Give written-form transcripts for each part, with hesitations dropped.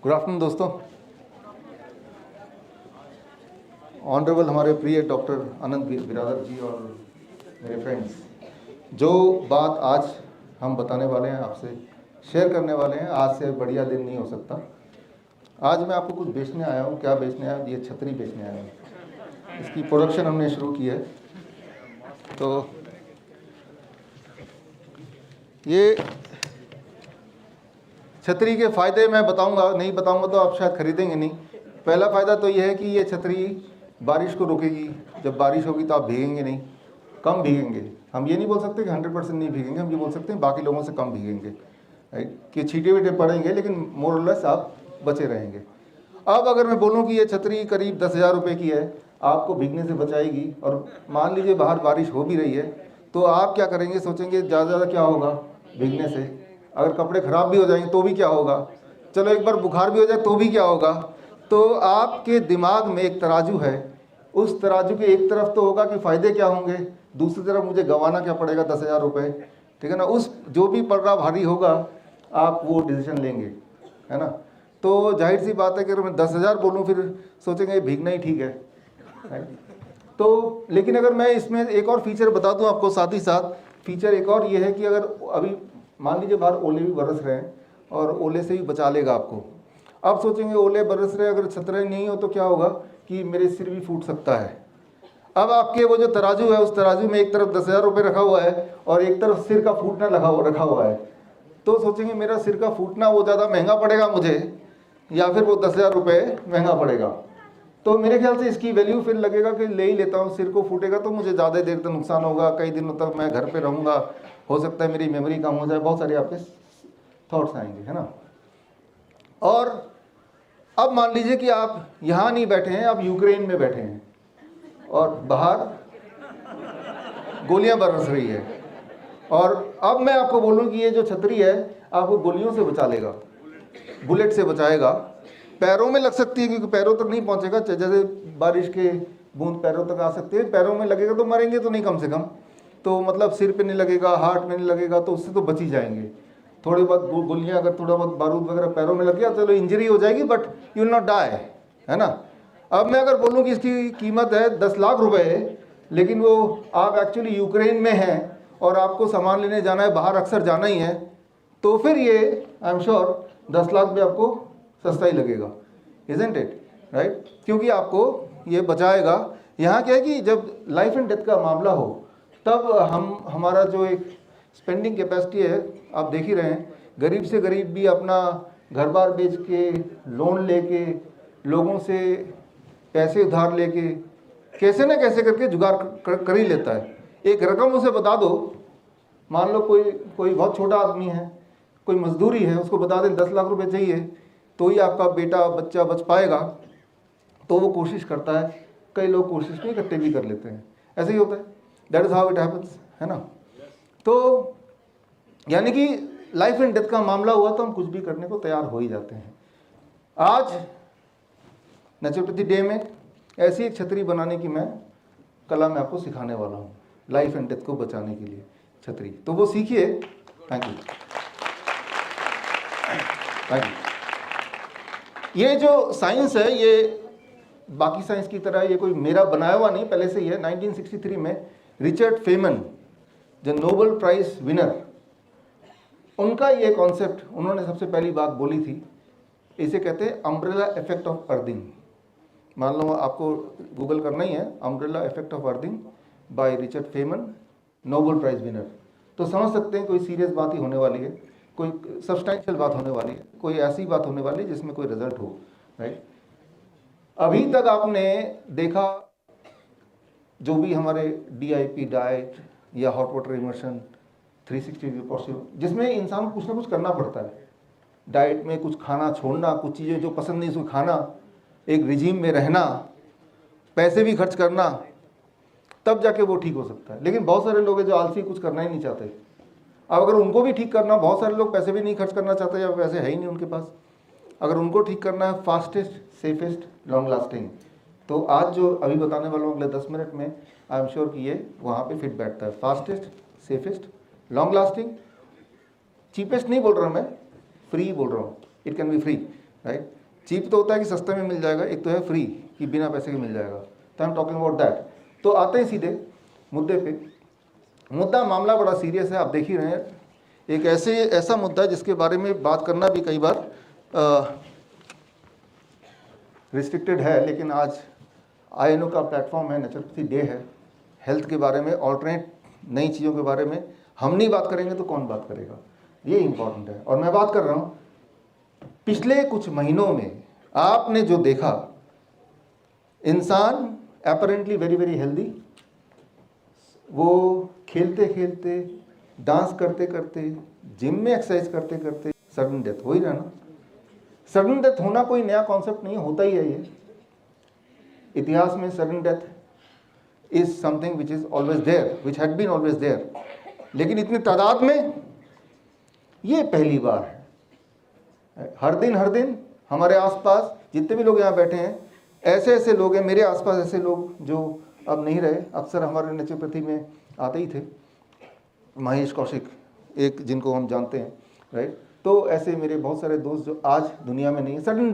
Good afternoon दोस्तों। Honourable हमारे प्रिय डॉक्टर अनंत बिरादर जी और मेरे फ्रेंड्स, जो बात आज हम बताने वाले हैं, आपसे शेयर करने वाले हैं, आज से बढ़िया दिन नहीं हो सकता। आज मैं आपको कुछ बेचने आया हूँ। क्या बेचने आया हूँ? ये छतरी बेचने आया हूँ। इसकी प्रोडक्शन हमने शुरू की है। तो ये छतरी के फ़ायदे मैं बताऊंगा, नहीं बताऊंगा तो आप शायद खरीदेंगे नहीं। पहला फ़ायदा तो ये है कि ये छतरी बारिश को रोकेगी। जब बारिश होगी तो आप भीगेंगे नहीं, कम भीगेंगे। हम ये नहीं बोल सकते कि 100% नहीं भीगेंगे, हम ये बोल सकते हैं बाकी लोगों से कम भीगेंगे, राइट, कि छींटे वीटे पड़ेंगे लेकिन मोर और लेस आप बचे रहेंगे। अब अगर मैं बोलूँ कि ये छतरी करीब 10,000 रुपये की है, आपको भीगने से बचाएगी, और मान लीजिए बाहर बारिश हो भी रही है तो आप क्या करेंगे, सोचेंगे ज़्यादा क्या होगा भीगने से, अगर कपड़े ख़राब भी हो जाएंगे तो भी क्या होगा, चलो एक बार बुखार भी हो जाए तो भी क्या होगा। तो आपके दिमाग में एक तराजू है, उस तराजू के एक तरफ तो होगा कि फ़ायदे क्या होंगे, दूसरी तरफ मुझे गंवाना क्या पड़ेगा 10,000 रुपये, ठीक है ना। उस जो भी पलड़ा भारी होगा आप वो डिसीजन लेंगे, है ना। तो जाहिर सी बात है कि अगर मैं 10,000 बोलूँ फिर सोचेंगे भीगना ही ठीक है। तो लेकिन अगर मैं इसमें एक और फीचर बता दूं आपको, साथ ही साथ फीचर एक और ये है कि अगर अभी मान लीजिए बाहर ओले भी बरस रहे हैं और ओले से भी बचा लेगा आपको। अब सोचेंगे ओले बरस रहे, अगर छतरी नहीं हो तो क्या होगा कि मेरे सिर भी फूट सकता है। अब आपके वो जो तराजू है, उस तराजू में एक तरफ 10,000 रुपये रखा हुआ है और एक तरफ सिर का फूटना रखा हुआ है। तो सोचेंगे मेरा सिर का फूटना वो ज़्यादा महंगा पड़ेगा मुझे, या फिर वो 10,000 रुपये महंगा पड़ेगा। तो मेरे ख्याल से इसकी वैल्यू फिर लगेगा कि ले ही लेता हूँ। सिर को फूटेगा तो मुझे ज़्यादा देर तक नुकसान होगा, कई दिनों तक मैं घर पे रहूँगा, हो सकता है मेरी मेमोरी कम हो जाए, बहुत सारे आपके थॉट्स आएंगे, है ना। और अब मान लीजिए कि आप यहाँ नहीं बैठे हैं, आप यूक्रेन में बैठे हैं और बाहर गोलियाँ बरस रही है, और अब मैं आपको बोलूँ कि ये जो छतरी है आपको गोलियों से बचा लेगा, बुलेट से बचाएगा। पैरों में लग सकती है क्योंकि पैरों तक नहीं पहुंचेगा, जैसे बारिश के बूंद पैरों तक आ सकती है, पैरों में लगेगा तो मरेंगे तो नहीं, कम से कम तो मतलब सिर पे नहीं लगेगा, हार्ट में नहीं लगेगा, तो उससे तो बच ही जाएंगे। थोड़ी बहुत गोलियां, अगर थोड़ा बहुत बारूद वगैरह पैरों में लग गया चलो इंजरी हो जाएगी, but you will not die, है ना। अब मैं अगर बोलूँ कि इसकी कीमत है 10 लाख रुपए, लेकिन वो आप एक्चुअली यूक्रेन में हैं और आपको सामान लेने जाना है, बाहर अक्सर जाना ही है, तो फिर ये आई एम श्योर 10 लाख भी आपको सस्ता ही लगेगा, इजंट इट, राइट, क्योंकि आपको ये बचाएगा। यहाँ क्या है कि जब लाइफ एंड डेथ का मामला हो तब हमारा जो एक स्पेंडिंग कैपेसिटी है, आप देख ही रहे हैं, गरीब से गरीब भी अपना घर बार बेच के, लोन लेके, लोगों से पैसे उधार लेके, कैसे ना कैसे करके जुगाड़ कर ही लेता है। एक रकम उसे बता दो, मान लो कोई बहुत छोटा आदमी है, कोई मजदूरी है, उसको बता दें 10 लाख रुपए चाहिए तो ही आपका बेटा बच्चा बच पाएगा, तो वो कोशिश करता है। कई लोग कोशिश नहीं करते भी कर लेते हैं, ऐसे ही होता है, that is how it happens, है ना। तो यानी कि लाइफ एंड डेथ का मामला हुआ तो हम कुछ भी करने को तैयार हो ही जाते हैं। आज नेचुरोपैथी डे में ऐसी एक छतरी बनाने की मैं कला में आपको सिखाने वाला हूँ, लाइफ एंड डेथ को बचाने के लिए छतरी, तो वो सीखिए। Thank you, thank you. ये जो साइंस है, ये बाकी साइंस की तरह ये कोई मेरा बनाया हुआ नहीं, पहले से ही है। 1963 में रिचर्ड फेमन, जो नोबेल प्राइज विनर, उनका ये कॉन्सेप्ट उन्होंने सबसे पहली बात बोली थी। इसे कहते हैं अम्ब्रेला इफेक्ट ऑफ अर्थिंग। मान लो आपको गूगल करना ही है, umbrella effect of earthing by Richard Feynman, Nobel prize winner, तो समझ सकते हैं कोई सीरियस बात ही होने वाली है, कोई सब्सटैंशियल बात होने वाली है, कोई ऐसी बात होने वाली है जिसमें कोई रिजल्ट हो, राइट। अभी तक आपने देखा जो भी हमारे DIP डाइट या hot water immersion 360 degree posture, जिसमें इंसान को कुछ ना कुछ करना पड़ता है, डाइट में कुछ खाना छोड़ना, कुछ चीज़ें जो पसंद नहीं उसको खाना, एक रिजीम में रहना, पैसे भी खर्च करना, तब जाके वो ठीक हो सकता है। लेकिन बहुत सारे लोग हैं जो आलसी, कुछ करना ही नहीं चाहते। अब अगर उनको भी ठीक करना, बहुत सारे लोग पैसे भी नहीं खर्च करना चाहते या पैसे है ही नहीं उनके पास, अगर उनको ठीक करना है फास्टेस्ट, सेफेस्ट, लॉन्ग लास्टिंग, तो आज जो अभी बताने वाला हूँ अगले 10 मिनट में, आई एम श्योर कि ये वहाँ पे फिट बैठता है। Fastest, safest, long lasting, cheapest नहीं बोल रहा मैं, फ्री बोल रहा हूँ, it can be free, right. Cheap तो होता है कि सस्ते में मिल जाएगा, एक तो है फ्री कि बिना पैसे के मिल जाएगा। तो I am talking about that. तो आते हैं सीधे मुद्दे पे। मुद्दा मामला बड़ा सीरियस है, आप देख ही रहे हैं। एक ऐसा मुद्दा है जिसके बारे में बात करना भी कई बार रिस्ट्रिक्टेड है, लेकिन आज INO का प्लेटफॉर्म है, नेचुरोपैथी डे है, हेल्थ के बारे में, ऑल्टरनेट नई चीज़ों के बारे में हम नहीं बात करेंगे तो कौन बात करेगा, ये इंपॉर्टेंट है। और मैं बात कर रहा हूँ पिछले कुछ महीनों में आपने जो देखा, इंसान अपरेंटली वेरी वेरी हेल्दी, वो खेलते खेलते, डांस करते करते, जिम में एक्सरसाइज करते करते सडन डेथ हो ही रहा ना। सडन डेथ होना कोई नया कॉन्सेप्ट नहीं, होता ही है ये इतिहास में। Sudden death is something which is always there, which had been always there, लेकिन इतनी तादाद में ये पहली बार है। हर दिन हमारे आसपास जितने भी लोग यहाँ बैठे हैं, ऐसे लोग हैं, मेरे आसपास ऐसे लोग जो अब नहीं रहे, अक्सर हमारे नेचुरोपैथी में आते ही थे। महेश कौशिक एक, जिनको हम जानते हैं, राइट। तो ऐसे मेरे बहुत सारे दोस्त जो आज दुनिया में नहीं है। सडन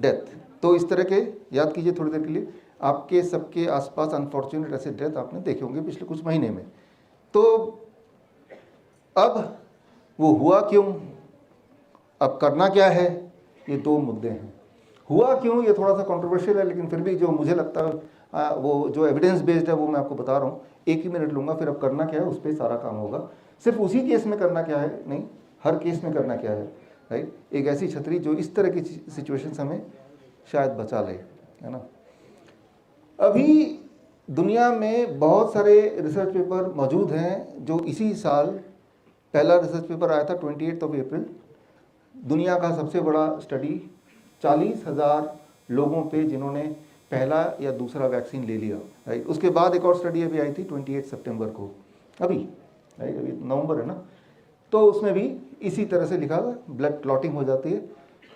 डेथ, तो इस तरह के याद कीजिए थोड़ी देर के लिए, आपके सबके आसपास अनफॉर्चुनेट ऐसे डेथ आपने देखे होंगे पिछले कुछ महीने में। तो अब वो हुआ क्यों, अब करना क्या है, ये दो मुद्दे हैं। हुआ क्यों ये थोड़ा सा कंट्रोवर्शियल है, लेकिन फिर भी जो मुझे लगता है वो जो एविडेंस बेस्ड है वो मैं आपको बता रहा हूँ। एक ही मिनट लूँगा, फिर अब करना क्या है उस पर सारा काम होगा। सिर्फ उसी केस में करना क्या है नहीं, हर केस में करना क्या है, राइट। एक ऐसी छतरी जो इस तरह की सिचुएशन हमें शायद बचा ले, है ना। अभी दुनिया में बहुत सारे रिसर्च पेपर मौजूद हैं जो इसी साल, पहला रिसर्च पेपर आया था 28 अप्रैल, दुनिया का सबसे बड़ा स्टडी, 40,000 लोगों पे जिन्होंने पहला या दूसरा वैक्सीन ले लिया, राइट। उसके बाद एक और स्टडी अभी आई थी 28 सितंबर को, अभी राइट, अभी नवंबर है ना। तो उसमें भी इसी तरह से लिखा था, ब्लड क्लॉटिंग हो जाती है।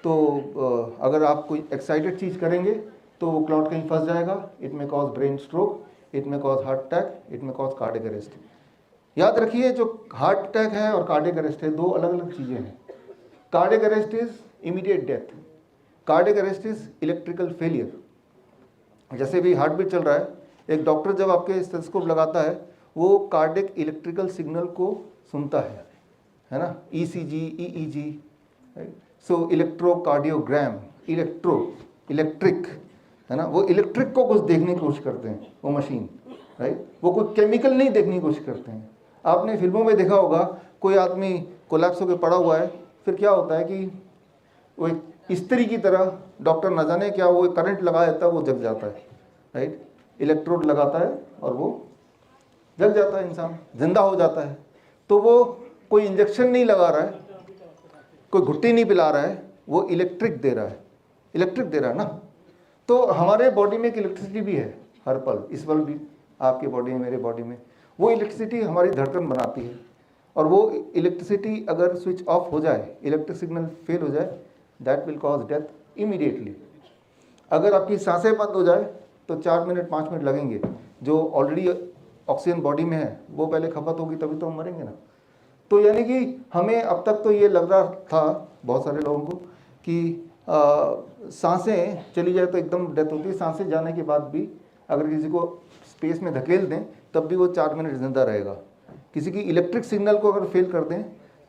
तो अगर आप कोई एक्साइटेड चीज़ करेंगे तो वो क्लॉट कहीं फंस जाएगा, इट में कॉज ब्रेन स्ट्रोक, इट में कॉज हार्ट अटैक, इट में कॉज कार्डियक अरेस्ट। याद रखिए, जो हार्ट अटैक है और कार्डियक अरेस्ट है, दो अलग अलग चीज़ें हैं। Cardiac arrest is immediate death, cardiac arrest is electrical failure. जैसे भी हार्ट बीट चल रहा है, एक डॉक्टर जब आपके स्टेथोस्कोप लगाता है, वो कार्डियक इलेक्ट्रिकल सिग्नल को सुनता है ना, ECG, EEG, सो इलेक्ट्रोकार्डियोग्राम, इलेक्ट्रिक, है ना, वो इलेक्ट्रिक को कुछ देखने की कोशिश करते हैं वो मशीन, राइट। वो कोई केमिकल नहीं देखने की कोशिश करते हैं। आपने फिल्मों में देखा होगा, कोई आदमी कोलैप्स होकर पड़ा हुआ है, फिर क्या होता है कि वो एक स्त्री की तरह डॉक्टर न जाने क्या वो करंट लगा देता है, वो जग जाता है, राइट। इलेक्ट्रोड लगाता है और वो जग जाता है, इंसान जिंदा हो जाता है। तो वो कोई इंजेक्शन नहीं लगा रहा है, कोई घुट्टी नहीं पिला रहा है, वो इलेक्ट्रिक दे रहा है ना। तो हमारे बॉडी में एक इलेक्ट्रिसिटी भी है हर पल, इस पल भी आपके बॉडी में, मेरे बॉडी में, वो इलेक्ट्रिसिटी हमारी धड़कन बनाती है। और वो इलेक्ट्रिसिटी अगर स्विच ऑफ हो जाए, इलेक्ट्रिक सिग्नल फेल हो जाए, that will cause death immediately. अगर आपकी सांसें बंद हो जाए तो 4 मिनट 5 मिनट लगेंगे, जो ऑलरेडी ऑक्सीजन बॉडी में है वो पहले खपत होगी, तभी तो हम मरेंगे ना। तो यानी कि हमें अब तक तो ये लग रहा था बहुत सारे लोगों को कि सांसें चली जाए तो एकदम डेथ होती है, सांसें जाने के बाद भी अगर किसी को स्पेस में धकेल दें तब भी वो 4 मिनट जिंदा रहेगा। किसी की इलेक्ट्रिक सिग्नल को अगर फेल कर दें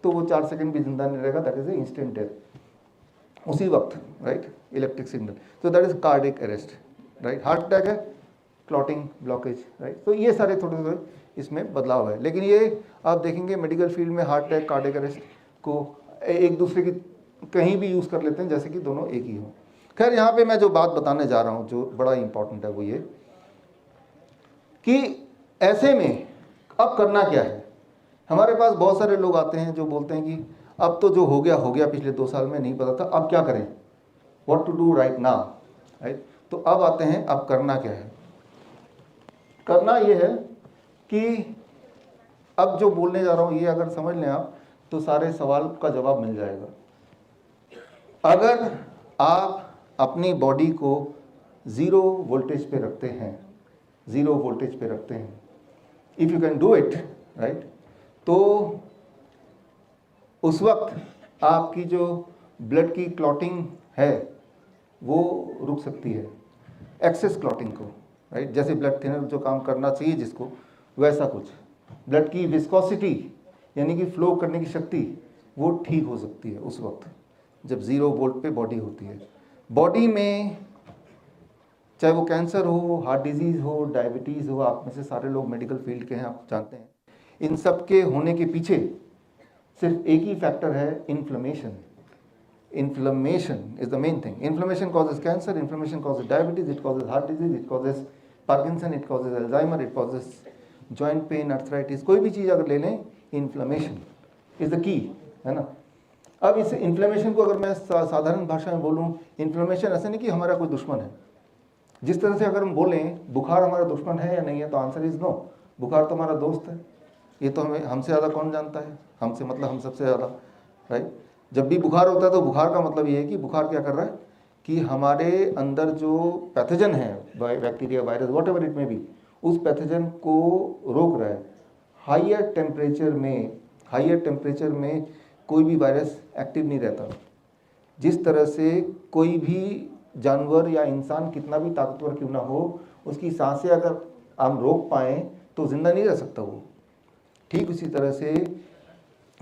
तो वो 4 सेकंड भी जिंदा नहीं रहेगा, that is a instant death उसी वक्त, राइट, इलेक्ट्रिक सिग्नल। तो that is cardiac arrest, right. Heart attack है क्लॉटिंग, ब्लॉकेज, राइट। तो ये सारे थोड़े थोड़े इसमें बदलाव है, लेकिन ये आप देखेंगे मेडिकल फील्ड में हार्ट अटैक, कार्डियक अरेस्ट को एक दूसरे की कहीं भी यूज़ कर लेते हैं जैसे कि दोनों एक ही हों। खैर, यहाँ पे मैं जो बात बताने जा रहा हूँ जो बड़ा इंपॉर्टेंट है वो ये कि ऐसे में अब करना क्या है। हमारे पास बहुत सारे लोग आते हैं जो बोलते हैं कि अब तो जो हो गया पिछले 2 साल में नहीं पता था, अब क्या करें, what to do right now, right. तो अब आते हैं, अब करना क्या है। करना ये है कि अब जो बोलने जा रहा हूँ ये अगर समझ लें आप तो सारे सवाल का जवाब मिल जाएगा। अगर आप अपनी बॉडी को 0 वोल्टेज पे रखते हैं, 0 वोल्टेज पे रखते हैं, if you can do it, right, तो उस वक्त आपकी जो ब्लड की क्लॉटिंग है वो रुक सकती है, एक्सेस क्लॉटिंग को, राइट, जैसे ब्लड थिनर जो काम करना चाहिए जिसको, वैसा कुछ। ब्लड की विस्कोसिटी यानी कि फ्लो करने की शक्ति वो ठीक हो सकती है उस वक्त जब 0 वोल्ट पे बॉडी होती है। बॉडी में चाहे वो कैंसर हो, हार्ट डिजीज़ हो, डायबिटीज़ हो, आप में से सारे लोग मेडिकल फील्ड के हैं, आप जानते हैं, इन सब के होने के पीछे सिर्फ एक ही फैक्टर है, inflammation. Inflammation is the main thing. Inflammation causes cancer, inflammation causes diabetes, it causes heart disease, it causes Parkinson, it causes Alzheimer, it causes joint pain, arthritis. कोई भी चीज़ अगर ले लें, inflammation is the key, है ना। अब इस inflammation को अगर मैं साधारण भाषा में बोलूँ, inflammation ऐसा नहीं कि हमारा कोई दुश्मन है। जिस तरह से अगर हम बोलें बुखार हमारा दुश्मन है या नहीं है, तो आंसर इज नो, बुखार तो हमारा दोस्त है। ये तो हमें हमसे ज़्यादा कौन जानता है, हमसे मतलब हम सबसे ज़्यादा, राइट। जब भी बुखार होता है तो बुखार का मतलब ये है कि बुखार क्या कर रहा है कि हमारे अंदर जो पैथोजन है, bacteria, virus, what ever it में भी, उस पैथोजन को रोक रहा है। हाइयर टेम्परेचर में कोई भी वायरस एक्टिव नहीं रहता। जिस तरह से कोई भी जानवर या इंसान कितना भी ताकतवर क्यों ना हो, उसकी सांसें अगर हम रोक पाएँ तो जिंदा नहीं रह सकता वो। ठीक उसी तरह से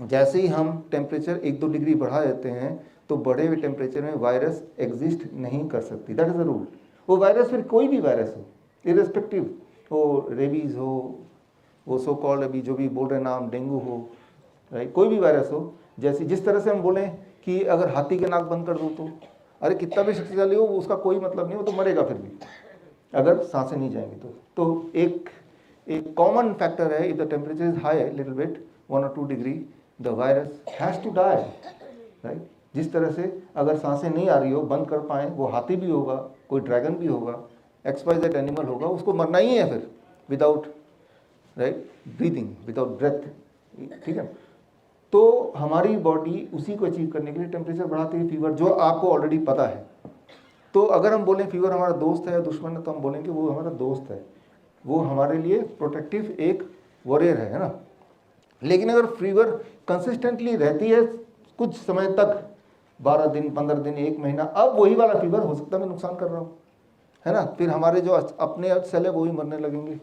जैसे ही हम टेम्परेचर 1-2 डिग्री बढ़ा देते हैं तो बढ़े हुए टेम्परेचर में वायरस एग्जिस्ट नहीं कर सकती। That is the rule. वो वायरस फिर कोई भी वायरस हो, इरेस्पेक्टिव हो, रेबीज़ हो, वो सो कॉल्ड अभी जो भी बोल रहे नाम, डेंगू हो, राइट, कोई भी वायरस हो। जैसे जिस तरह से हम बोलें कि अगर हाथी के नाक बंद कर दो तो अरे कितना भी शक्तिशाली हो, उसका कोई मतलब नहीं, वो तो मरेगा फिर भी अगर सांसें नहीं जाएंगी तो एक कॉमन फैक्टर है, if the temperature is high little bit 1 or 2 degree, the virus has to die, right. जिस तरह से अगर सांसें नहीं आ रही हो, बंद कर पाएँ, वो हाथी भी होगा, कोई ड्रैगन भी होगा, XYZ एनिमल होगा, उसको मरना ही है फिर, without, right, breathing, without breath, ठीक है। तो हमारी बॉडी उसी को अचीव करने के लिए टेम्परेचर बढ़ाती है, फीवर, जो आपको ऑलरेडी पता है। तो अगर हम बोलें फीवर हमारा दोस्त है या दुश्मन है, तो हम बोलेंगे वो हमारा दोस्त है, वो हमारे लिए प्रोटेक्टिव एक वॉरियर है ना। लेकिन अगर फीवर कंसिस्टेंटली रहती है कुछ समय तक, 12 दिन, 15 दिन, 1 महीना, अब वही वाला फीवर हो सकता है मैं नुकसान कर रहा हूँ, है ना, फिर हमारे जो अपने सेल है वो ही मरने लगेंगे।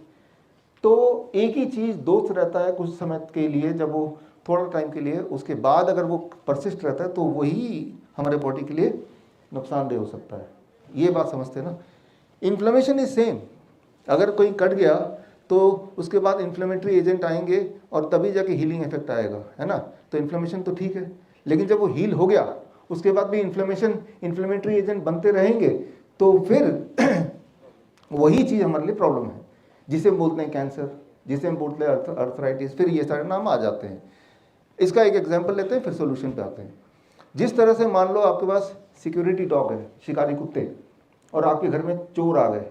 तो एक ही चीज़ दोस्त रहता है कुछ समय के लिए, जब वो थोड़ा टाइम के लिए, उसके बाद अगर वो परसिस्ट रहता है तो वही हमारे बॉडी के लिए नुकसानदेह हो सकता है। ये बात समझते हैं ना। इन्फ्लेमेशन इज सेम, अगर कोई कट गया तो उसके बाद इन्फ्लेमेटरी एजेंट आएंगे और तभी जाके हीलिंग इफेक्ट आएगा, है ना। तो इन्फ्लेमेशन तो ठीक है, लेकिन जब वो हील हो गया उसके बाद भी इन्फ्लेमेटरी एजेंट बनते रहेंगे तो फिर वही चीज़ हमारे लिए प्रॉब्लम है, जिसे हम बोलते हैं कैंसर, जिसे हम बोलते हैं अर्थराइटिस, फिर ये सारे नाम आ जाते हैं। इसका एक एग्जाम्पल लेते हैं, फिर सोल्यूशन पे आते हैं। जिस तरह से मान लो आपके पास सिक्योरिटी डॉग है, शिकारी कुत्ते, और आपके घर में चोर आ गए,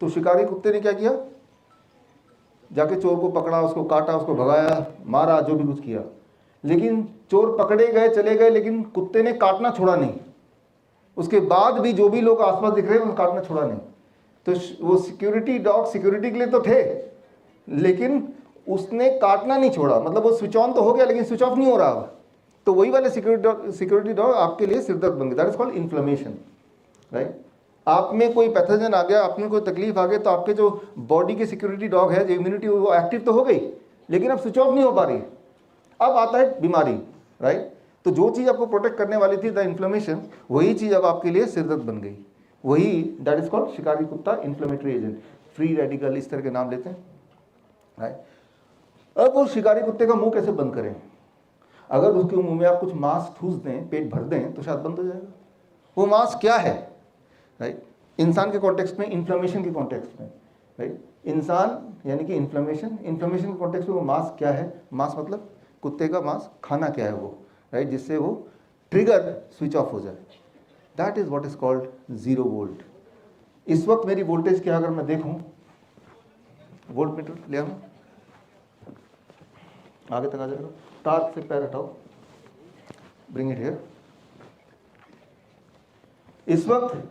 तो शिकारी कुत्ते ने क्या किया, जाके चोर को पकड़ा, उसको काटा, उसको भगाया, मारा, जो भी कुछ किया। लेकिन चोर पकड़े गए, चले गए, लेकिन कुत्ते ने काटना छोड़ा नहीं। उसके बाद भी जो भी लोग आसपास दिख रहे हैं, उन्हें काटना छोड़ा नहीं। तो वो सिक्योरिटी डॉग सिक्योरिटी के लिए तो थे, लेकिन उसने काटना नहीं छोड़ा। मतलब वो स्विच ऑन तो हो गया, लेकिन स्विच ऑफ नहीं हो रहा। तो वही वाले सिक्योरिटी डॉग आपके लिए सिरदर्द बन गए। That is called inflammation, right. आप में कोई पैथोजन आ गया, आप में कोई तकलीफ आ गई, तो आपके जो बॉडी के सिक्योरिटी डॉग है, जो इम्यूनिटी, वो एक्टिव तो हो गई, लेकिन अब स्विच ऑफ नहीं हो पा रही। अब आता है बीमारी, राइट। तो जो चीज़ आपको प्रोटेक्ट करने वाली थी, द इन्फ्लेमेशन, वही चीज़ अब आपके लिए सिरदर्द बन गई। वही दैट इज कॉल्ड शिकारी कुत्ता, इन्फ्लेमेटरी एजेंट, फ्री रेडिकल, इस तरह के नाम लेते हैं, राइट। अब वो शिकारी कुत्ते का मुंह कैसे बंद करें? अगर उसके मुंह में आप कुछ मांस ठूस दें, पेट भर दें, तो शायद बंद हो जाएगा। वो मांस क्या है, राइट। इंसान के कॉन्टेक्स्ट में, इन्फ्लेमेशन के कॉन्टेक्स्ट में, राइट, इंसान यानी कि इन्फ्लेमेशन के कॉन्टेक्स्ट में वो मांस क्या है? मांस मतलब कुत्ते का मांस, खाना क्या है वो, राइट, जिससे वो ट्रिगर स्विच ऑफ हो जाए। That is what is called 0 volt. इस वक्त मेरी वोल्टेज क्या, अगर मैं देखूं, वोल्ट मीटर ले आऊं, आगे तक आ जाएगा, तार से पैर हटाओ, ब्रिंग इट हियर। इस वक्त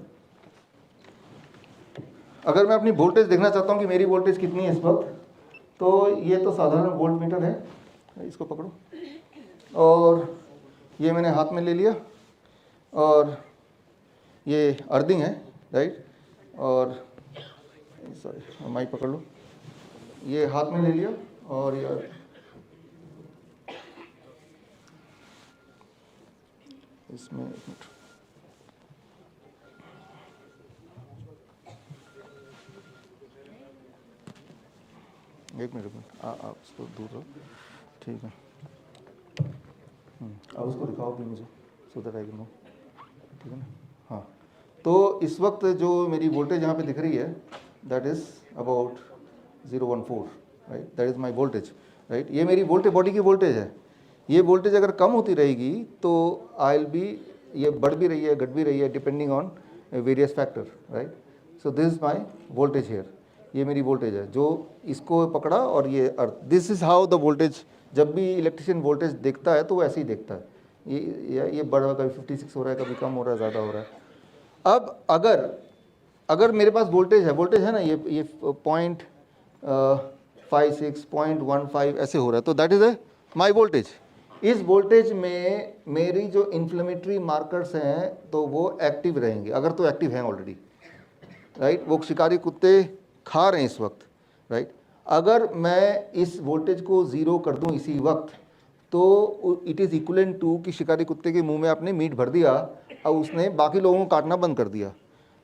अगर मैं अपनी वोल्टेज देखना चाहता हूं कि मेरी वोल्टेज कितनी है इस वक्त, तो ये तो साधारण वोल्ट मीटर है, इसको पकड़ो, और ये मैंने हाथ में ले लिया, और ये अर्थिंग है, राइट। और सॉरी माइक पकड़ लो, ये हाथ में ले लिया और ये इसमें एक मिनट, एक मिनट आप उसको दूर रहो, ठीक है। अब उसको दिखाओ भी मुझे, so that I can know, ठीक है ना। हाँ, तो इस वक्त जो मेरी वोल्टेज यहाँ पे दिख रही है, that is about 014, right, that is my voltage, right. ये मेरी वोल्टेज, बॉडी की वोल्टेज है। ये वोल्टेज अगर कम होती रहेगी तो आई विल बी, ये बढ़ भी रही है घट भी रही है depending on various factor, right. So this is my voltage here, ये मेरी वोल्टेज है जो इसको पकड़ा और ये earth, this is how the voltage, जब भी इलेक्ट्रिशियन वोल्टेज देखता है तो वो ऐसे ही देखता है, ये बढ़, कभी 56 हो रहा है, कभी कम हो रहा है, ज़्यादा हो रहा है। अब अगर मेरे पास वोल्टेज है ना, ये 0.56 0.15 ऐसे हो रहा है, तो दैट इज़ माई वोल्टेज। इस वोल्टेज में मेरी जो इन्फ्लेमेटरी मार्कर्स हैं तो वो एक्टिव रहेंगे, अगर तो एक्टिव हैं ऑलरेडी, राइट। वो शिकारी कुत्ते खा रहे हैं इस वक्त, राइट। अगर मैं इस वोल्टेज को ज़ीरो कर दूं इसी वक्त, तो इट इज़ इक्वलेंट टू कि शिकारी कुत्ते के मुंह में आपने मीट भर दिया और उसने बाकी लोगों को काटना बंद कर दिया।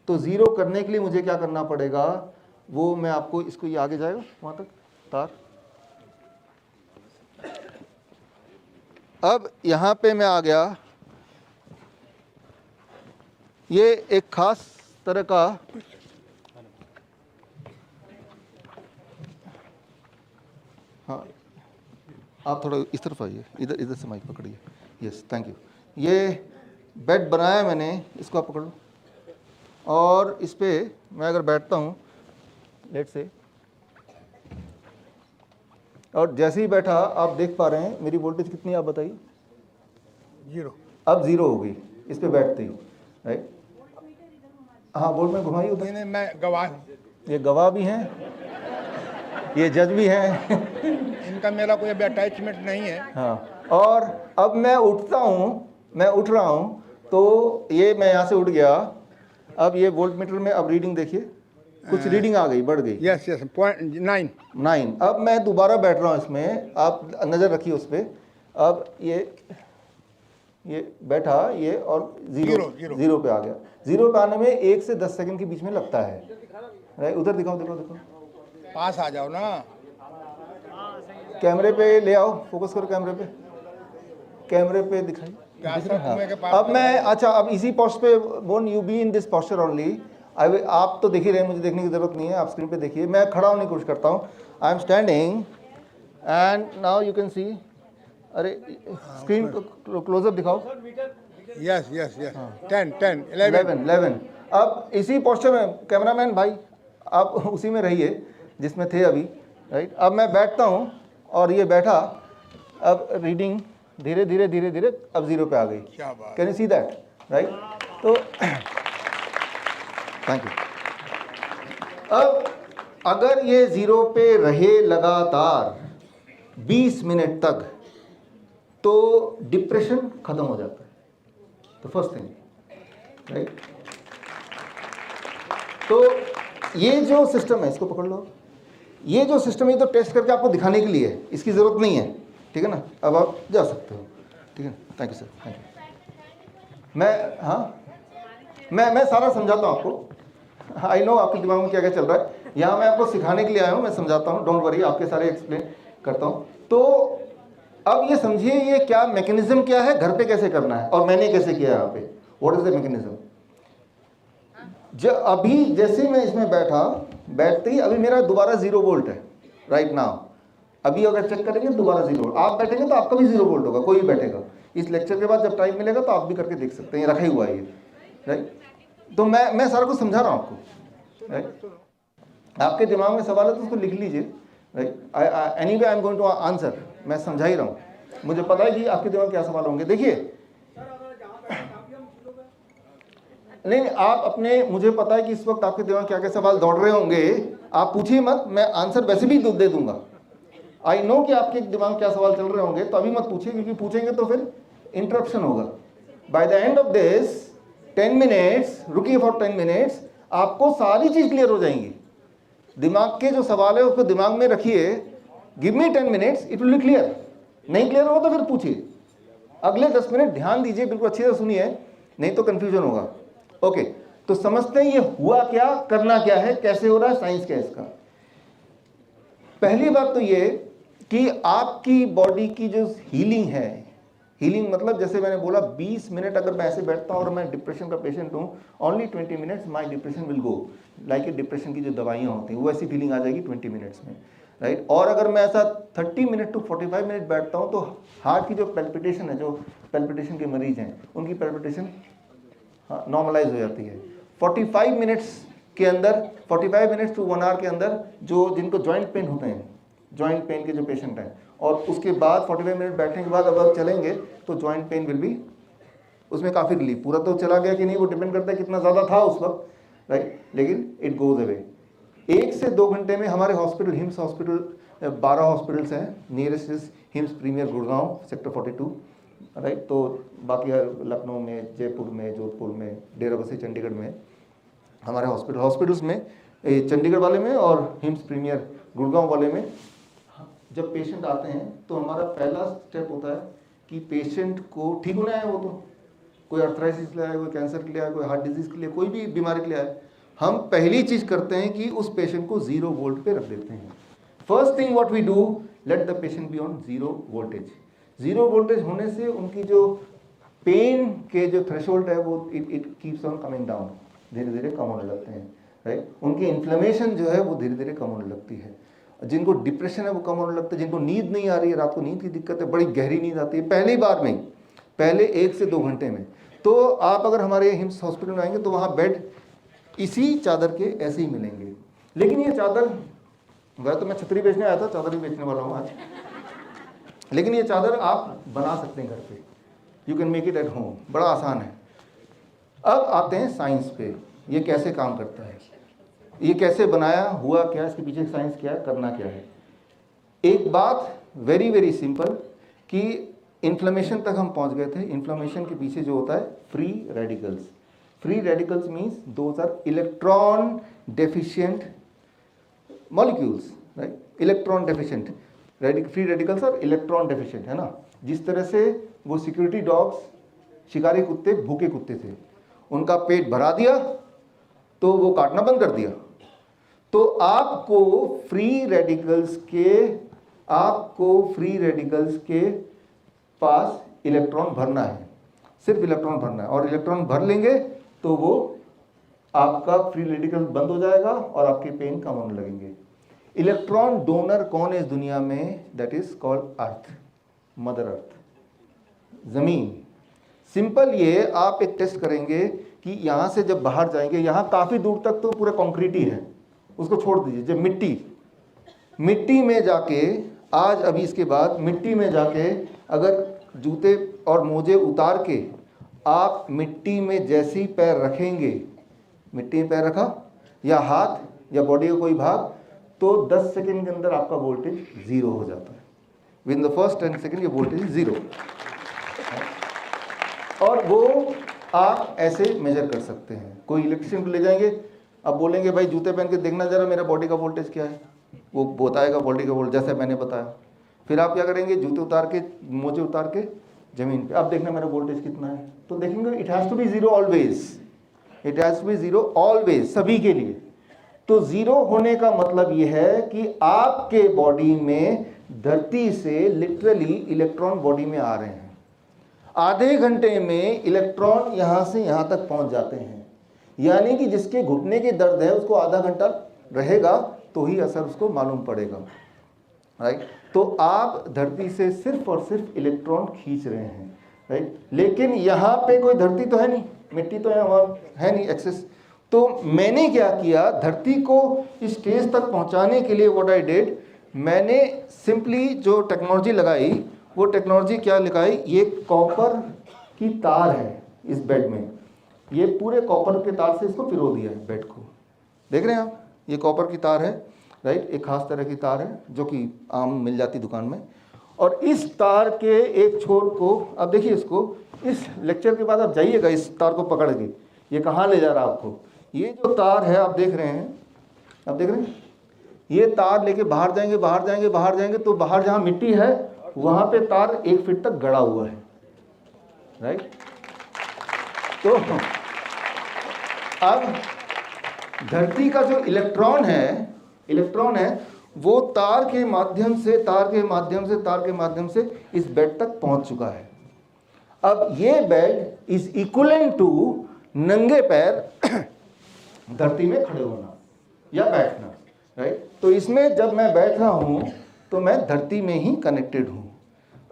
तो ज़ीरो करने के लिए मुझे क्या करना पड़ेगा, वो मैं आपको, इसको ये आगे जाएगा वहाँ तक तार। अब यहाँ पे मैं आ गया, ये एक खास तरह का हाँ, आप थोड़ा इस तरफ आइए, इधर से माइक पकड़िए, यस थैंक यू। ये बेड बनाया मैंने, इसको आप पकड़ लो और इस पर मैं अगर बैठता हूँ लेट से, और जैसे ही बैठा आप देख पा रहे हैं मेरी वोल्टेज कितनी, आप बताइए। 0। अब 0 हो गई इस पे बैठते ही, राइट। हाँ बोल में घुमाइए उधर। नहीं, मैं गवाह हूँ। ये गवाह भी हैं, ये जज भी हैं। इनका मेरा कोई अभी अटैचमेंट नहीं है। हाँ, और अब मैं उठता हूँ, मैं उठ रहा हूँ, तो ये मैं यहाँ से उठ गया। अब ये वोल्ट मीटर में अब रीडिंग देखिए, कुछ रीडिंग आ गई, बढ़ गई। यस 0.9। अब मैं दोबारा बैठ रहा हूँ इसमें, आप नज़र रखिए उस पर। अब ये बैठा ये और जीरो पे आ गया। 0 पे आने में 1 से 10 सेकंड के बीच में लगता है, राइट। उधर दिखाओ, देखो पास आ जाओ ना, कैमरे पे ले आओ, फोकस करो कैमरे पे दिखाइए। हाँ। अब मैं, अच्छा अब इसी पोस्ट पे, won't you be in this posture only, आप तो देख ही रहे हैं, मुझे देखने की जरूरत नहीं है, आप स्क्रीन पे देखिए। मैं खड़ा होने की कोशिश करता हूँ, I am standing and now you can see, अरे स्क्रीन क्लोजअप दिखाओ। यस 10 11। अब इसी पोस्चर में कैमरामैन भाई आप उसी में रहिए जिसमें थे अभी, राइट। अब मैं बैठता हूँ और ये बैठा, अब रीडिंग धीरे धीरे अब 0 पे आ गई। Can you see that, right. तो थैंक यू। अब अगर ये 0 पे रहे लगातार 20 मिनट तक तो डिप्रेशन खत्म हो जाता है, तो फर्स्ट थिंग, राइट। तो ये जो सिस्टम है, इसको पकड़ लो, ये जो सिस्टम है तो टेस्ट करके आपको दिखाने के लिए है, इसकी ज़रूरत नहीं है, ठीक है ना। अब आप जा सकते हो, ठीक है। Thank you sir, thank you. मैं सारा समझाता हूँ आपको, आई नो आपके दिमाग में क्या क्या चल रहा है। यहाँ मैं आपको सिखाने के लिए आया हूँ, मैं समझाता हूँ, डोंट वरी, आपके सारे एक्सप्लेन करता हूँ। तो अब ये समझिए ये क्या मैकेनिज्म क्या है, घर पे कैसे करना है और मैंने कैसे किया यहाँ पे, व्हाट इज द मैकेनिज्म। अभी जैसे मैं इसमें बैठते ही अभी मेरा दोबारा 0 वोल्ट है राइट नाउ। अभी अगर चेक करेंगे दोबारा 0, आप बैठेंगे तो आपका भी 0 वोल्ट होगा, कोई भी बैठेगा। इस लेक्चर के बाद जब टाइम मिलेगा तो आप भी करके देख सकते हैं, ये रखा ही हुआ है ये, राइट। तो मैं सारा कुछ समझा रहा हूँ आपको, राइट। आपके दिमाग में सवाल है तो उसको लिख लीजिए, right. Anyway I am going to answer, मैं समझा ही रहा हूँ, मुझे पता है कि आपके दिमाग में क्या सवाल होंगे। देखिए नहीं आप अपने, मुझे पता है कि इस वक्त आपके दिमाग में क्या क्या सवाल दौड़ रहे होंगे, आप पूछिए मत, मैं आंसर वैसे भी दे दूंगा। आई नो कि आपके दिमाग में क्या सवाल चल रहे होंगे, तो अभी मत पूछिए, क्योंकि पूछेंगे तो फिर इंटरप्शन होगा, by the end of this 10 minutes, रुकिए फॉर 10 मिनट्स, आपको सारी चीज क्लियर हो जाएंगी। दिमाग के जो सवाल है उसको दिमाग में रखिए, give me 10 minutes, it will be clear. नहीं क्लियर होगा तो फिर पूछिए। अगले 10 मिनट ध्यान दीजिए, बिल्कुल अच्छे से सुनिए, नहीं तो कंफ्यूजन होगा। ओके, तो समझते हैं ये हुआ क्या, करना क्या है, कैसे हो रहा है, साइंस क्या है इसका। पहली बात तो ये कि आपकी बॉडी की जो हीलिंग है, हीलिंग मतलब जैसे मैंने बोला 20 मिनट अगर मैं ऐसे बैठता हूँ और मैं डिप्रेशन का पेशेंट हूँ, only 20 minutes my depression will go, like a depression की जो दवाइयाँ होती हैं वो ऐसी फीलिंग आ जाएगी 20 मिनट्स में, राइट। और अगर मैं ऐसा 30 मिनट टू 45 मिनट बैठता हूँ तो हार्ट की जो पैल्पिटेशन है, जो पैल्पिटेशन के मरीज हैं उनकी पैल्पिटेशन नॉर्मलाइज हो जाती है। 45 मिनट्स के अंदर, 45 मिनट्स टू 1 आवर के अंदर जो जिनको जॉइंट पेन होते हैं, जॉइंट पेन के जो पेशेंट हैं, और उसके बाद 45 मिनट बैठने के बाद अगर चलेंगे तो जॉइंट पेन विल बी, उसमें काफ़ी रिलीफ, पूरा तो चला गया कि नहीं वो डिपेंड करता है कितना ज़्यादा था उस वक्त, राइट, लेकिन इट गोज अवे। 1 से 2 घंटे में हमारे हॉस्पिटल, हिम्स हॉस्पिटल, 12 हॉस्पिटल्स हैं, nearest is HIIMS premier Gurgaon sector 42, right. तो बाकी लखनऊ में, जयपुर में, जोधपुर में, डेराबस्सी चंडीगढ़ में हमारे हॉस्पिटल्स में, चंडीगढ़ वाले में और हिम्स प्रीमियर गुड़गांव वाले में जब पेशेंट आते हैं तो हमारा पहला स्टेप होता है कि पेशेंट को ठीक होना है, वो तो कोई अर्थराइटिस के लिए आए, कोई कैंसर के लिए आए, कोई हार्ट डिजीज़ के लिए, कोई भी बीमारी के लिए आए, हम पहली चीज़ करते हैं कि उस पेशेंट को 0 वोल्ट पे रख देते हैं। First thing what we do, let the patient be on 0 voltage. 0 voltage होने से उनकी जो पेन के जो थ्रेशोल्ड है वो it keeps on coming down, धीरे धीरे कम होने लगते हैं, राइट। उनकी इन्फ्लेमेशन जो है वो धीरे धीरे कम होने लगती है। जिनको डिप्रेशन है वो कम होने लगता है, जिनको नींद नहीं आ रही है, रात को नींद की दिक्कत है, बड़ी गहरी नींद आती है पहली बार में, पहले 1 से 2 घंटे में। तो आप अगर हमारे हिम्स हॉस्पिटल में आएंगे तो वहाँ बेड इसी चादर के ऐसे ही मिलेंगे। लेकिन ये चादर, वह तो मैं छतरी बेचने आया था, चादर ही बेचने वाला हूँ आज, लेकिन ये चादर आप बना सकते हैं घर पे, you can make it at home, बड़ा आसान है। अब आते हैं साइंस पे, ये कैसे काम करता है, ये कैसे बनाया, हुआ क्या, इसके पीछे साइंस क्या है, करना क्या है। एक बात वेरी वेरी सिंपल कि इन्फ्लेमेशन तक हम पहुंच गए थे। इन्फ्लेमेशन के पीछे जो होता है free radicals. Free radicals means those are electron deficient molecules, right, electron deficient free radicals और इलेक्ट्रॉन डेफिशिएंट, है ना। जिस तरह से वो सिक्योरिटी डॉग्स, शिकारी कुत्ते, भूखे कुत्ते थे, उनका पेट भरा दिया तो वो काटना बंद कर दिया। तो आपको फ्री रेडिकल्स के पास इलेक्ट्रॉन भरना है, सिर्फ इलेक्ट्रॉन भरना है, और इलेक्ट्रॉन भर लेंगे तो वो आपका फ्री रेडिकल बंद हो जाएगा और आपके पेन कम होने लगेंगे। इलेक्ट्रॉन डोनर कौन है इस दुनिया में? That is called earth, mother earth, जमीन। सिंपल ये आप एक टेस्ट करेंगे कि यहाँ से जब बाहर जाएंगे, यहाँ काफ़ी दूर तक तो पूरा कंक्रीट ही है, उसको छोड़ दीजिए। जब मिट्टी में जाके, आज अभी इसके बाद मिट्टी में जाके अगर जूते और मोजे उतार के आप मिट्टी में जैसे ही पैर रखेंगे, मिट्टी में पैर रखा या हाथ या बॉडी का कोई भाग, तो 10 सेकेंड के अंदर आपका वोल्टेज 0 हो जाता है। With in the first 10 second ये वोल्टेज 0, और वो आप ऐसे मेजर कर सकते हैं। कोई इलेक्ट्रिशियन को ले जाएंगे, अब बोलेंगे भाई जूते पहन के देखना जरा मेरा बॉडी का वोल्टेज क्या है, वो बताएगा बॉडी का वोल्टेज जैसे मैंने बताया। फिर आप क्या करेंगे, जूते उतार के, मोजे उतार के जमीन पे आप देखना मेरा वोल्टेज कितना है, तो देखेंगे it has to be 0 always, it has to be 0 always, सभी के लिए। तो 0 होने का मतलब ये है कि आपके बॉडी में धरती से लिटरली इलेक्ट्रॉन बॉडी में आ रहे हैं। आधे घंटे में इलेक्ट्रॉन यहाँ से यहाँ तक पहुँच जाते हैं, यानी कि जिसके घुटने के दर्द है उसको आधा घंटा रहेगा तो ही असर उसको मालूम पड़ेगा, राइट। तो आप धरती से सिर्फ और सिर्फ इलेक्ट्रॉन खींच रहे हैं, राइट। लेकिन यहाँ पे कोई धरती तो है नहीं, मिट्टी तो है नहीं एक्सेस। तो मैंने क्या किया, धरती को इस स्टेज तक पहुँचाने के लिए व्हाट आई डिड, मैंने सिंपली जो टेक्नोलॉजी लगाई, वो टेक्नोलॉजी क्या लगाई, ये कॉपर की तार है इस बेड में, ये पूरे कॉपर के तार से इसको पिरो दिया है बेड को, देख रहे हैं आप, ये कॉपर की तार है, राइट, एक खास तरह की तार है जो कि आम मिल जाती दुकान में, और इस तार के एक छोर को, अब देखिए इसको, इस लेक्चर के बाद आप जाइएगा इस तार को पकड़ के, ये कहाँ ले जा रहा है आपको। ये जो तार है आप देख रहे हैं, आप देख रहे हैं, ये तार लेके बाहर जाएंगे, बाहर जाएंगे, बाहर जाएंगे, तो बाहर जहाँ मिट्टी है वहाँ पे तार 1 फीट तक गड़ा हुआ है, राइट। तो अब धरती का जो इलेक्ट्रॉन है वो तार के माध्यम से इस बेड तक पहुंच चुका है। अब ये बेड इज इक्विवेलेंट टू नंगे पैर धरती में खड़े होना या बैठना, राइट। तो इसमें जब मैं बैठ रहा हूं तो मैं धरती में ही कनेक्टेड हूं।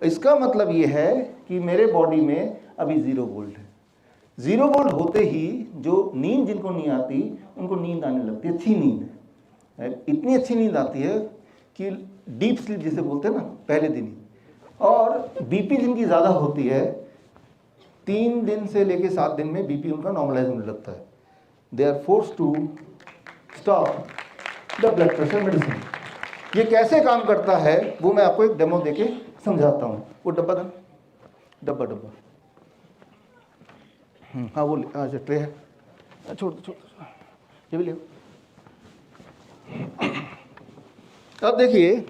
इसका मतलब ये है कि मेरे बॉडी में अभी 0 वोल्ट है। 0 वोल्ट होते ही जो नींद जिनको नहीं आती उनको नींद आने लगती है, अच्छी नींद, इतनी अच्छी नींद आती है कि डीप स्लीप जिसे बोलते हैं ना, पहले दिन ही। और बीपी जिनकी ज़्यादा होती है 3 दिन से लेके 7 दिन में बीपी उनका नॉर्मलाइज होने लगता है। They are forced to stop the blood pressure medicine. ये कैसे काम करता है वो मैं आपको एक डेमो देके समझाता हूँ। वो डब्बा था, डब्बा हाँ वो अच्छा ट्रे है, छोड़ ये भी ले। अब देखिए,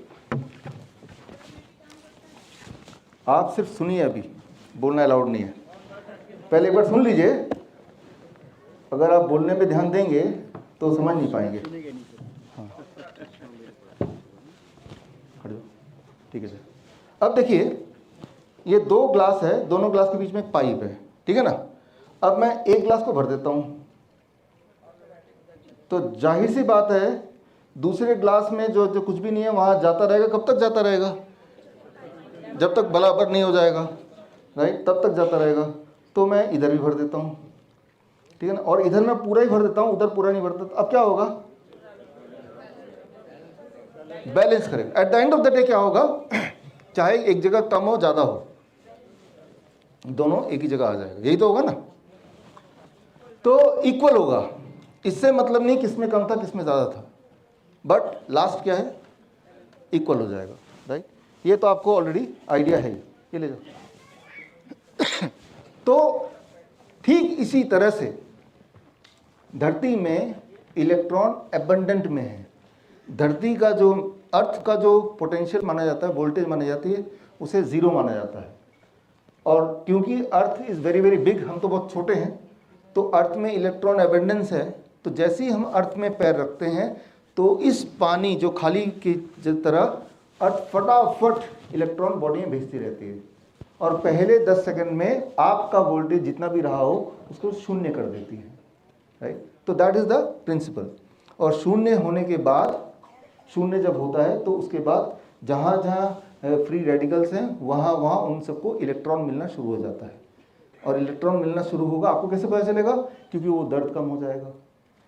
आप सिर्फ सुनिए, अभी बोलना अलाउड नहीं है। पहले एक बार सुन लीजिए, अगर आप बोलने पे ध्यान देंगे तो समझ नहीं पाएंगे। हाँ खड़े हो, ठीक है सर। अब देखिए, ये 2 ग्लास है, दोनों ग्लास के बीच में एक पाइप है, ठीक है ना। अब मैं एक ग्लास को भर देता हूं, तो जाहिर सी बात है दूसरे ग्लास में जो कुछ भी नहीं है वहां जाता रहेगा। कब तक जाता रहेगा? जब तक बराबर नहीं हो जाएगा, राइट, तब तक जाता रहेगा। तो मैं इधर भी भर देता हूं, ठीक है ना, और इधर मैं पूरा ही भर देता हूं, उधर पूरा नहीं भरता। अब क्या होगा? बैलेंस करेगा। At the end of the day क्या होगा, चाहे एक जगह कम हो ज्यादा हो, दोनों एक ही जगह आ जाएगा। यही तो होगा ना, तो इक्वल होगा। इससे मतलब नहीं किसमें कम था किसमें ज़्यादा था, बट लास्ट क्या है, इक्वल हो जाएगा, राइट। ये तो आपको ऑलरेडी आइडिया है, ये ले जाओ। तो ठीक इसी तरह से धरती में इलेक्ट्रॉन एबंडेंट में है। धरती का जो, अर्थ का जो पोटेंशियल माना जाता है, वोल्टेज मानी जाती है, उसे 0 माना जाता है। और क्योंकि earth is very very big, हम तो बहुत छोटे हैं, तो अर्थ में इलेक्ट्रॉन एबंडेंस है। तो जैसे ही हम अर्थ में पैर रखते हैं तो इस पानी जो खाली की तरह अर्थ फटाफट इलेक्ट्रॉन बॉडी में भेजती रहती है, और पहले 10 सेकंड में आपका वोल्टेज जितना भी रहा हो उसको शून्य कर देती है, राइट। तो दैट इज़ द प्रिंसिपल। और शून्य होने के बाद, शून्य जब होता है तो उसके बाद जहाँ जहाँ फ्री रेडिकल्स हैं वहाँ वहाँ उन सबको इलेक्ट्रॉन मिलना शुरू हो जाता है। और इलेक्ट्रॉन मिलना शुरू होगा, आपको कैसे पता चलेगा? क्योंकि वो दर्द कम हो जाएगा,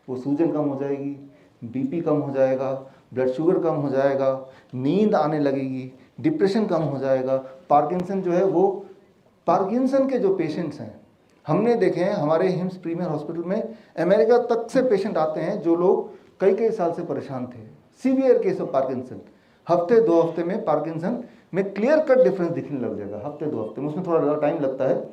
वो सूजन कम हो जाएगी, बीपी कम हो जाएगा, ब्लड शुगर कम हो जाएगा, नींद आने लगेगी, डिप्रेशन कम हो जाएगा। पार्किंसन जो है वो, पार्किंसन के जो पेशेंट्स हैं हमने देखे हैं हमारे हिम्स प्रीमियर हॉस्पिटल में, अमेरिका तक से पेशेंट आते हैं जो लोग कई कई साल से परेशान थे। सीवियर केस ऑफ पार्किंसन, हफ्ते 2 हफ्ते में पार्किंसन में क्लियर कट डिफरेंस दिखने लग जाएगा। हफ्ते 2 हफ्ते में, उसमें थोड़ा ज़्यादा टाइम लगता है।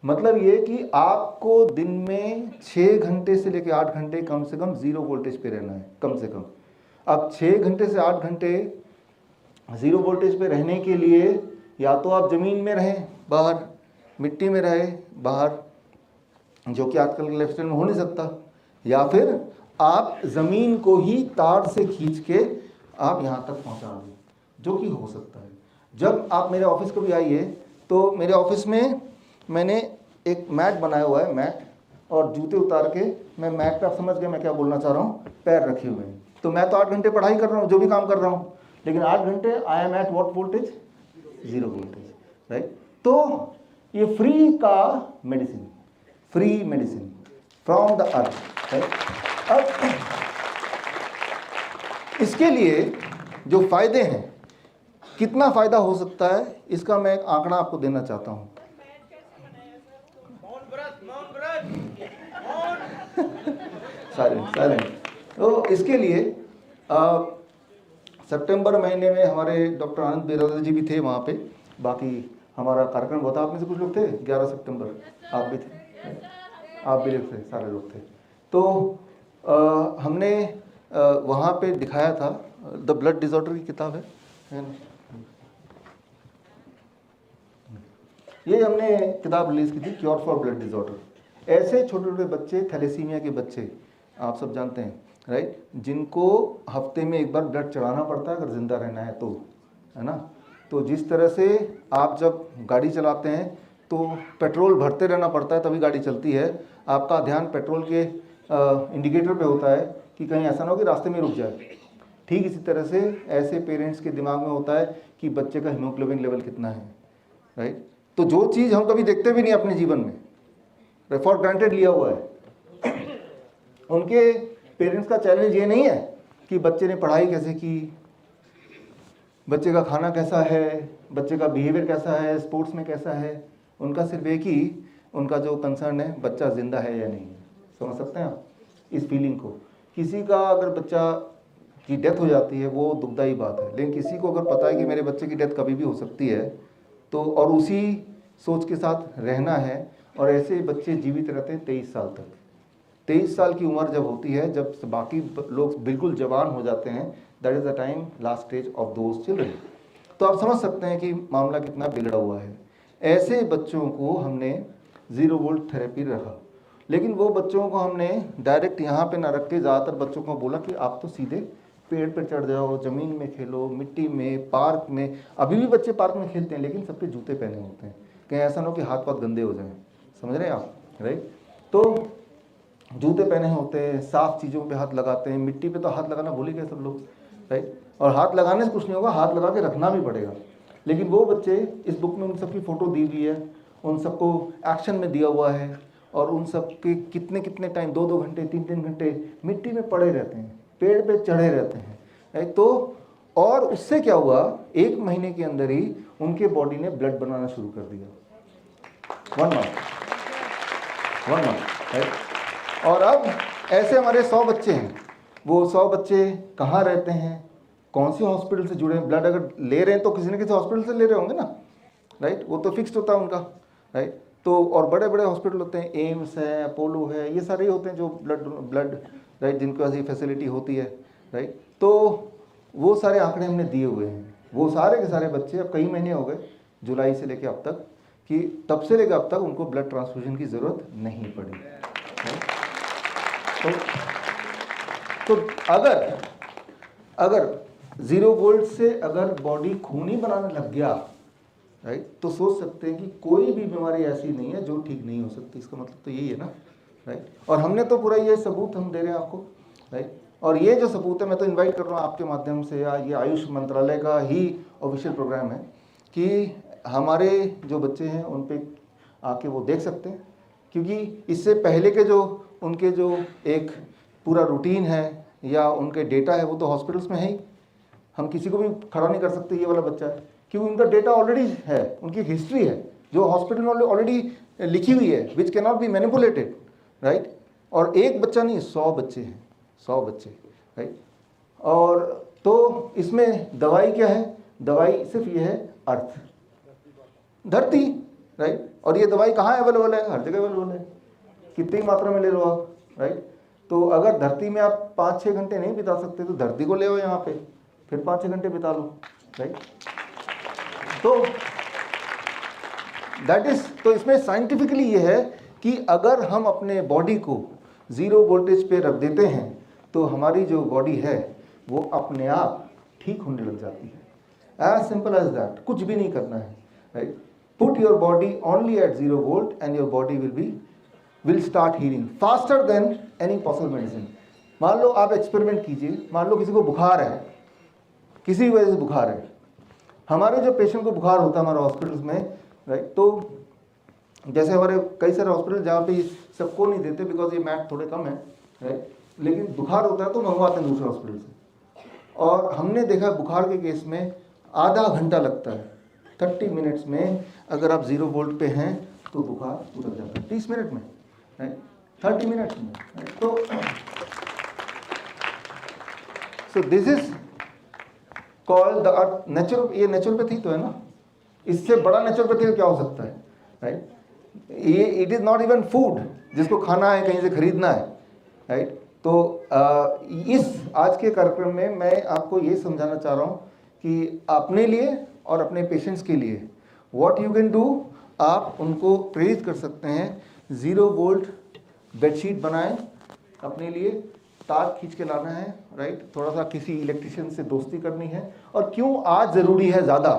मतलब ये कि आपको दिन में 6 घंटे से लेकर 8 घंटे कम से कम 0 वोल्टेज पे रहना है, कम से कम। अब 6 घंटे से 8 घंटे 0 वोल्टेज पे रहने के लिए या तो आप ज़मीन में रहें बाहर, मिट्टी में रहे बाहर, जो कि आजकल के लाइफस्टाइल में हो नहीं सकता, या फिर आप ज़मीन को ही तार से खींच के आप यहाँ तक पहुँचा दें, जो कि हो सकता है। जब आप मेरे ऑफिस को भी आइए तो मेरे ऑफिस में मैंने एक मैट बनाया हुआ है, मैट, और जूते उतार के मैं मैट पे, आप समझ गए मैं क्या बोलना चाह रहा हूँ, पैर रखे हुए हैं। तो मैं तो 8 घंटे पढ़ाई कर रहा हूँ, जो भी काम कर रहा हूँ, लेकिन 8 घंटे I am at what voltage, 0 voltage, right. तो ये फ्री का medicine, free medicine from the earth, right. अब इसके लिए जो फायदे हैं, कितना फायदा हो सकता है, इसका मैं एक आंकड़ा आपको देना चाहता हूँ। साइलेंट। तो इसके लिए सितंबर महीने में हमारे डॉक्टर आनंद बिरादर जी भी थे वहाँ पे। बाकी हमारा कार्यक्रम होता, आप में से कुछ लोग थे 11 सितंबर, आप भी थे, आप भी थे, सारे लोग थे। तो हमने वहाँ पे दिखाया था, द ब्लड डिसऑर्डर की किताब है ना? ये हमने किताब रिलीज़ की थी, क्योर फॉर ब्लड डिसऑर्डर। ऐसे छोटे छोटे बच्चे, थैलेसीमिया के बच्चे आप सब जानते हैं राइट, जिनको हफ्ते में एक बार ब्लड चढ़ाना पड़ता है अगर ज़िंदा रहना है तो, है ना। तो जिस तरह से आप जब गाड़ी चलाते हैं तो पेट्रोल भरते रहना पड़ता है तभी गाड़ी चलती है, आपका ध्यान पेट्रोल के इंडिकेटर पे होता है कि कहीं ऐसा ना हो कि रास्ते में रुक जाए। ठीक इसी तरह से ऐसे पेरेंट्स के दिमाग में होता है कि बच्चे का हीमोग्लोबिन लेवल कितना है राइट। तो जो चीज़ हम कभी देखते भी नहीं अपने जीवन में, फॉर ग्रांटेड लिया हुआ है, उनके पेरेंट्स का चैलेंज ये नहीं है कि बच्चे ने पढ़ाई कैसे की, बच्चे का खाना कैसा है, बच्चे का बिहेवियर कैसा है, स्पोर्ट्स में कैसा है। उनका सिर्फ एक ही उनका जो कंसर्न है, बच्चा जिंदा है या नहीं है। समझ सकते हैं आप इस फीलिंग को। किसी का अगर बच्चा की डेथ हो जाती है वो दुखदाई बात है, लेकिन किसी को अगर पता है कि मेरे बच्चे की डेथ कभी भी हो सकती है तो, और उसी सोच के साथ रहना है, और ऐसे बच्चे जीवित रहते हैं 23 साल तक। 23 साल की उम्र जब होती है, जब बाकी लोग बिल्कुल जवान हो जाते हैं, that is the time last stage of those children. तो आप समझ सकते हैं कि मामला कितना बिगड़ा हुआ है। ऐसे बच्चों को हमने 0 वोल्ट थेरेपी रखा, लेकिन वो बच्चों को हमने डायरेक्ट यहाँ पे ना रख के ज़्यादातर बच्चों को बोला कि आप तो सीधे पेड़ पर चढ़ जाओ, ज़मीन में खेलो, मिट्टी में, पार्क में। अभी भी बच्चे पार्क में खेलते हैं लेकिन सबके जूते पहने होते हैं, कहीं ऐसा ना हो कि हाथ पाथ गंदे हो जाएं। समझ रहे हैं आप राइट। तो जूते पहने होते हैं, साफ चीज़ों पे हाथ लगाते हैं, मिट्टी पे तो हाथ लगाना भूल ही गए सब लोग राइट। और हाथ लगाने से कुछ नहीं होगा, हाथ लगा के रखना भी पड़ेगा। लेकिन वो बच्चे, इस बुक में उन सबकी फ़ोटो दी हुई है, उन सबको एक्शन में दिया हुआ है, और उन सब के कितने कितने टाइम 2-2 घंटे 3-3 घंटे मिट्टी में पड़े रहते हैं, पेड़ पे चढ़े रहते हैं राइट। तो और उससे क्या हुआ, 1 महीने के अंदर ही उनके बॉडी ने ब्लड बनाना शुरू कर दिया। 1 मंथ राइट। और अब ऐसे हमारे 100 बच्चे हैं। वो 100 बच्चे कहाँ रहते हैं, कौन से हॉस्पिटल से जुड़े हैं, ब्लड अगर ले रहे हैं तो किसी न किसी हॉस्पिटल से ले रहे होंगे ना राइट, वो तो फिक्स्ड होता है उनका राइट। तो और बड़े बड़े हॉस्पिटल होते हैं, एम्स है, अपोलो है, ये सारे होते हैं जो ब्लड राइट, जिनके पास ये फैसिलिटी होती है राइट। तो वो सारे आंकड़े हमने दिए हुए हैं। वो सारे के सारे बच्चे, अब कई महीने हो गए, जुलाई से लेकर अब तक, कि तब से लेकर अब तक उनको ब्लड ट्रांसफ्यूजन की ज़रूरत नहीं पड़ी। तो अगर 0 वोल्ट से अगर बॉडी खून ही बनाने लग गया राइट, तो सोच सकते हैं कि कोई भी बीमारी ऐसी नहीं है जो ठीक नहीं हो सकती। इसका मतलब तो यही है ना राइट। और हमने तो पूरा ये सबूत हम दे रहे हैं आपको राइट। और ये जो सबूत है, मैं तो इनवाइट कर रहा हूँ आपके माध्यम से, या ये आयुष मंत्रालय का ही ऑफिशियल प्रोग्राम है कि हमारे जो बच्चे हैं उन पे आके वो देख सकते हैं। क्योंकि इससे पहले के जो उनके जो एक पूरा रूटीन है या उनके डेटा है, वो तो हॉस्पिटल्स में है ही। हम किसी को भी खड़ा नहीं कर सकते ये वाला बच्चा है, क्योंकि उनका डेटा ऑलरेडी है, उनकी हिस्ट्री है जो हॉस्पिटल में ऑलरेडी लिखी हुई है, which can not be manipulated right. और एक बच्चा नहीं, 100 बच्चे हैं, 100 बच्चे राइट। और तो इसमें दवाई क्या है, दवाई सिर्फ ये है अर्थ, धरती राइट। और ये दवाई कहाँ अवेलेबल है, हर जगह अवेलेबल है, कितनी मात्रा में ले लो आप राइट। तो अगर धरती में आप 5-6 घंटे नहीं बिता सकते तो धरती को ले आओ यहाँ पे, फिर 5-6 घंटे बिता लो राइट। तो दैट इज, तो इसमें साइंटिफिकली ये है कि अगर हम अपने बॉडी को 0 वोल्टेज पे रख देते हैं तो हमारी जो बॉडी है वो अपने आप ठीक होने लग जाती है। एज सिंपल एज दैट, कुछ भी नहीं करना है right. Put your body only at 0 volt and your body will start healing faster than any possible medicine. मान लो आप एक्सपेरिमेंट कीजिए, मान लो किसी को बुखार है, किसी वजह से बुखार है। हमारे जो पेशेंट को बुखार होता है हमारे हॉस्पिटल्स में राइट, तो जैसे हमारे कई सारे हॉस्पिटल जहाँ पे सबको नहीं देते बिकॉज ये मैट थोड़े कम है राइट, लेकिन बुखार होता है तो मंगवाते हैं दूसरे हॉस्पिटल से। और हमने देखा बुखार के केस में आधा घंटा लगता है, 30 मिनट्स में अगर आप 0 वोल्ट पे हैं तो बुखार उतर जाता है 30 मिनट में राइट, 30 मिनट्स में राइट। तो this is called the earth natural, ये नेचुरोपैथी तो है ना, इससे बड़ा नेचुरोपैथी क्या हो सकता है, राइट? ये it is not even food जिसको खाना है, कहीं से खरीदना है, राइट? तो इस आज के कार्यक्रम में मैं आपको ये समझाना चाह रहा हूँ कि अपने लिए और अपने पेशेंट्स के लिए व्हाट यू कैन डू, आप उनको प्रेरित कर सकते हैं। 0 वोल्ट बेडशीट बनाएं अपने लिए, तार खींच के लाना है, राइट? थोड़ा सा किसी इलेक्ट्रिशियन से दोस्ती करनी है। और क्यों आज ज़रूरी है ज़्यादा,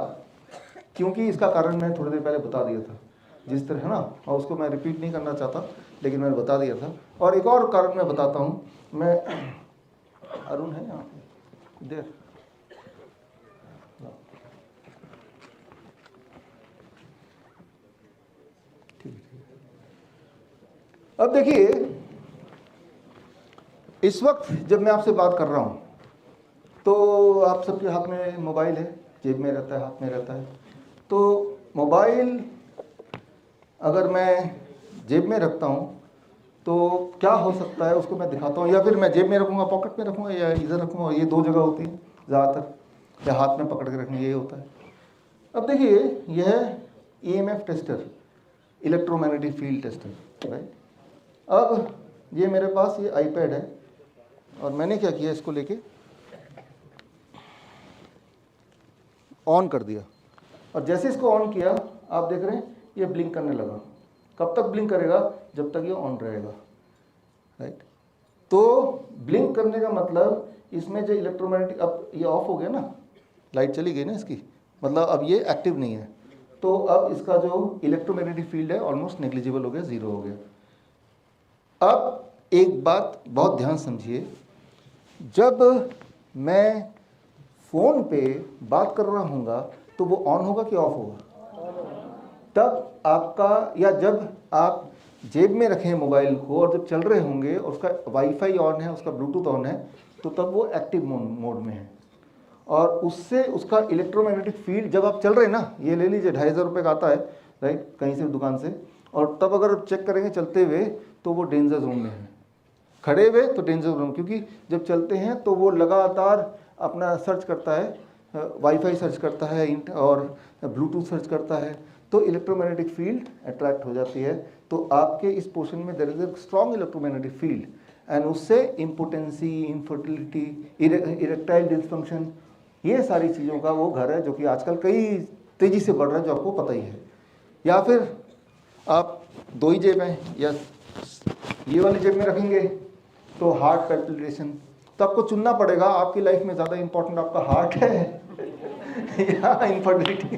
क्योंकि इसका कारण मैं थोड़ी देर पहले बता दिया था जिस तरह, है ना, और उसको मैं रिपीट नहीं करना चाहता, लेकिन मैंने बता दिया था। और एक और कारण मैं बताता हूँ, मैं अरुण है यहाँ पे, देर अब देखिए, इस वक्त जब मैं आपसे बात कर रहा हूँ तो आप सबके हाथ में मोबाइल है, जेब में रहता है, हाथ में रहता है। तो मोबाइल अगर मैं जेब में रखता हूँ तो क्या हो सकता है उसको मैं दिखाता हूँ, या फिर मैं जेब में रखूँगा, पॉकेट में रखूँगा, या इधर रखूँगा, ये 2 जगह होती है ज़्यादातर, या हाथ में पकड़ के रखना, ये होता है। अब देखिए, यह EMF tester, electromagnetic field tester, right? अब ये मेरे पास ये आईपैड है और मैंने क्या किया, इसको लेके ऑन कर दिया, और जैसे इसको ऑन किया आप देख रहे हैं ये ब्लिंक करने लगा। कब तक ब्लिंक करेगा? जब तक ये ऑन रहेगा, राइट? तो ब्लिंक करने का मतलब इसमें जो इलेक्ट्रोमैग्नेटिक, अब ये ऑफ हो गया ना, लाइट चली गई ना इसकी, मतलब अब ये एक्टिव नहीं है, तो अब इसका जो इलेक्ट्रोमैग्नेटिक फील्ड है ऑलमोस्ट नेग्लिजिबल हो गया, 0 हो गया। अब एक बात बहुत ध्यान समझिए, जब मैं फ़ोन पे बात कर रहा हूँगा तो वो ऑन होगा कि ऑफ होगा? तब आपका, या जब आप जेब में रखें मोबाइल को और जब चल रहे होंगे, उसका वाईफाई ऑन है, उसका ब्लूटूथ ऑन है, तो तब वो एक्टिव मोड में है, और उससे उसका इलेक्ट्रोमैग्नेटिक फील्ड, जब आप चल रहे हैं ना, ये ले लीजिए 2,500 रुपये का आता है, राइट, कहीं से दुकान से, और तब अगर चेक करेंगे चलते हुए तो वो डेंजर जोन में है, खड़े हुए तो डेंजर जोन, क्योंकि जब चलते हैं तो वो लगातार अपना सर्च करता है, वाईफाई सर्च करता है और ब्लूटूथ सर्च करता है, तो इलेक्ट्रोमैग्नेटिक फील्ड अट्रैक्ट हो जाती है। तो आपके इस पोर्शन में there is a strong electromagnetic field, and उससे इम्पोटेंसी, इनफर्टिलिटी, इरेक्टाइल डिसफंक्शन, ये सारी चीज़ों का वो घर है, जो कि आजकल कई तेज़ी से बढ़ रहा है, जो आपको पता ही है। या फिर आप 2 ही जेब हैं, या ये वाली जेब में रखेंगे तो हार्ट पैल्पिटेशन, तो आपको चुनना पड़ेगा, आपकी लाइफ में ज़्यादा इंपॉर्टेंट आपका हार्ट है या इनफर्टिलिटी,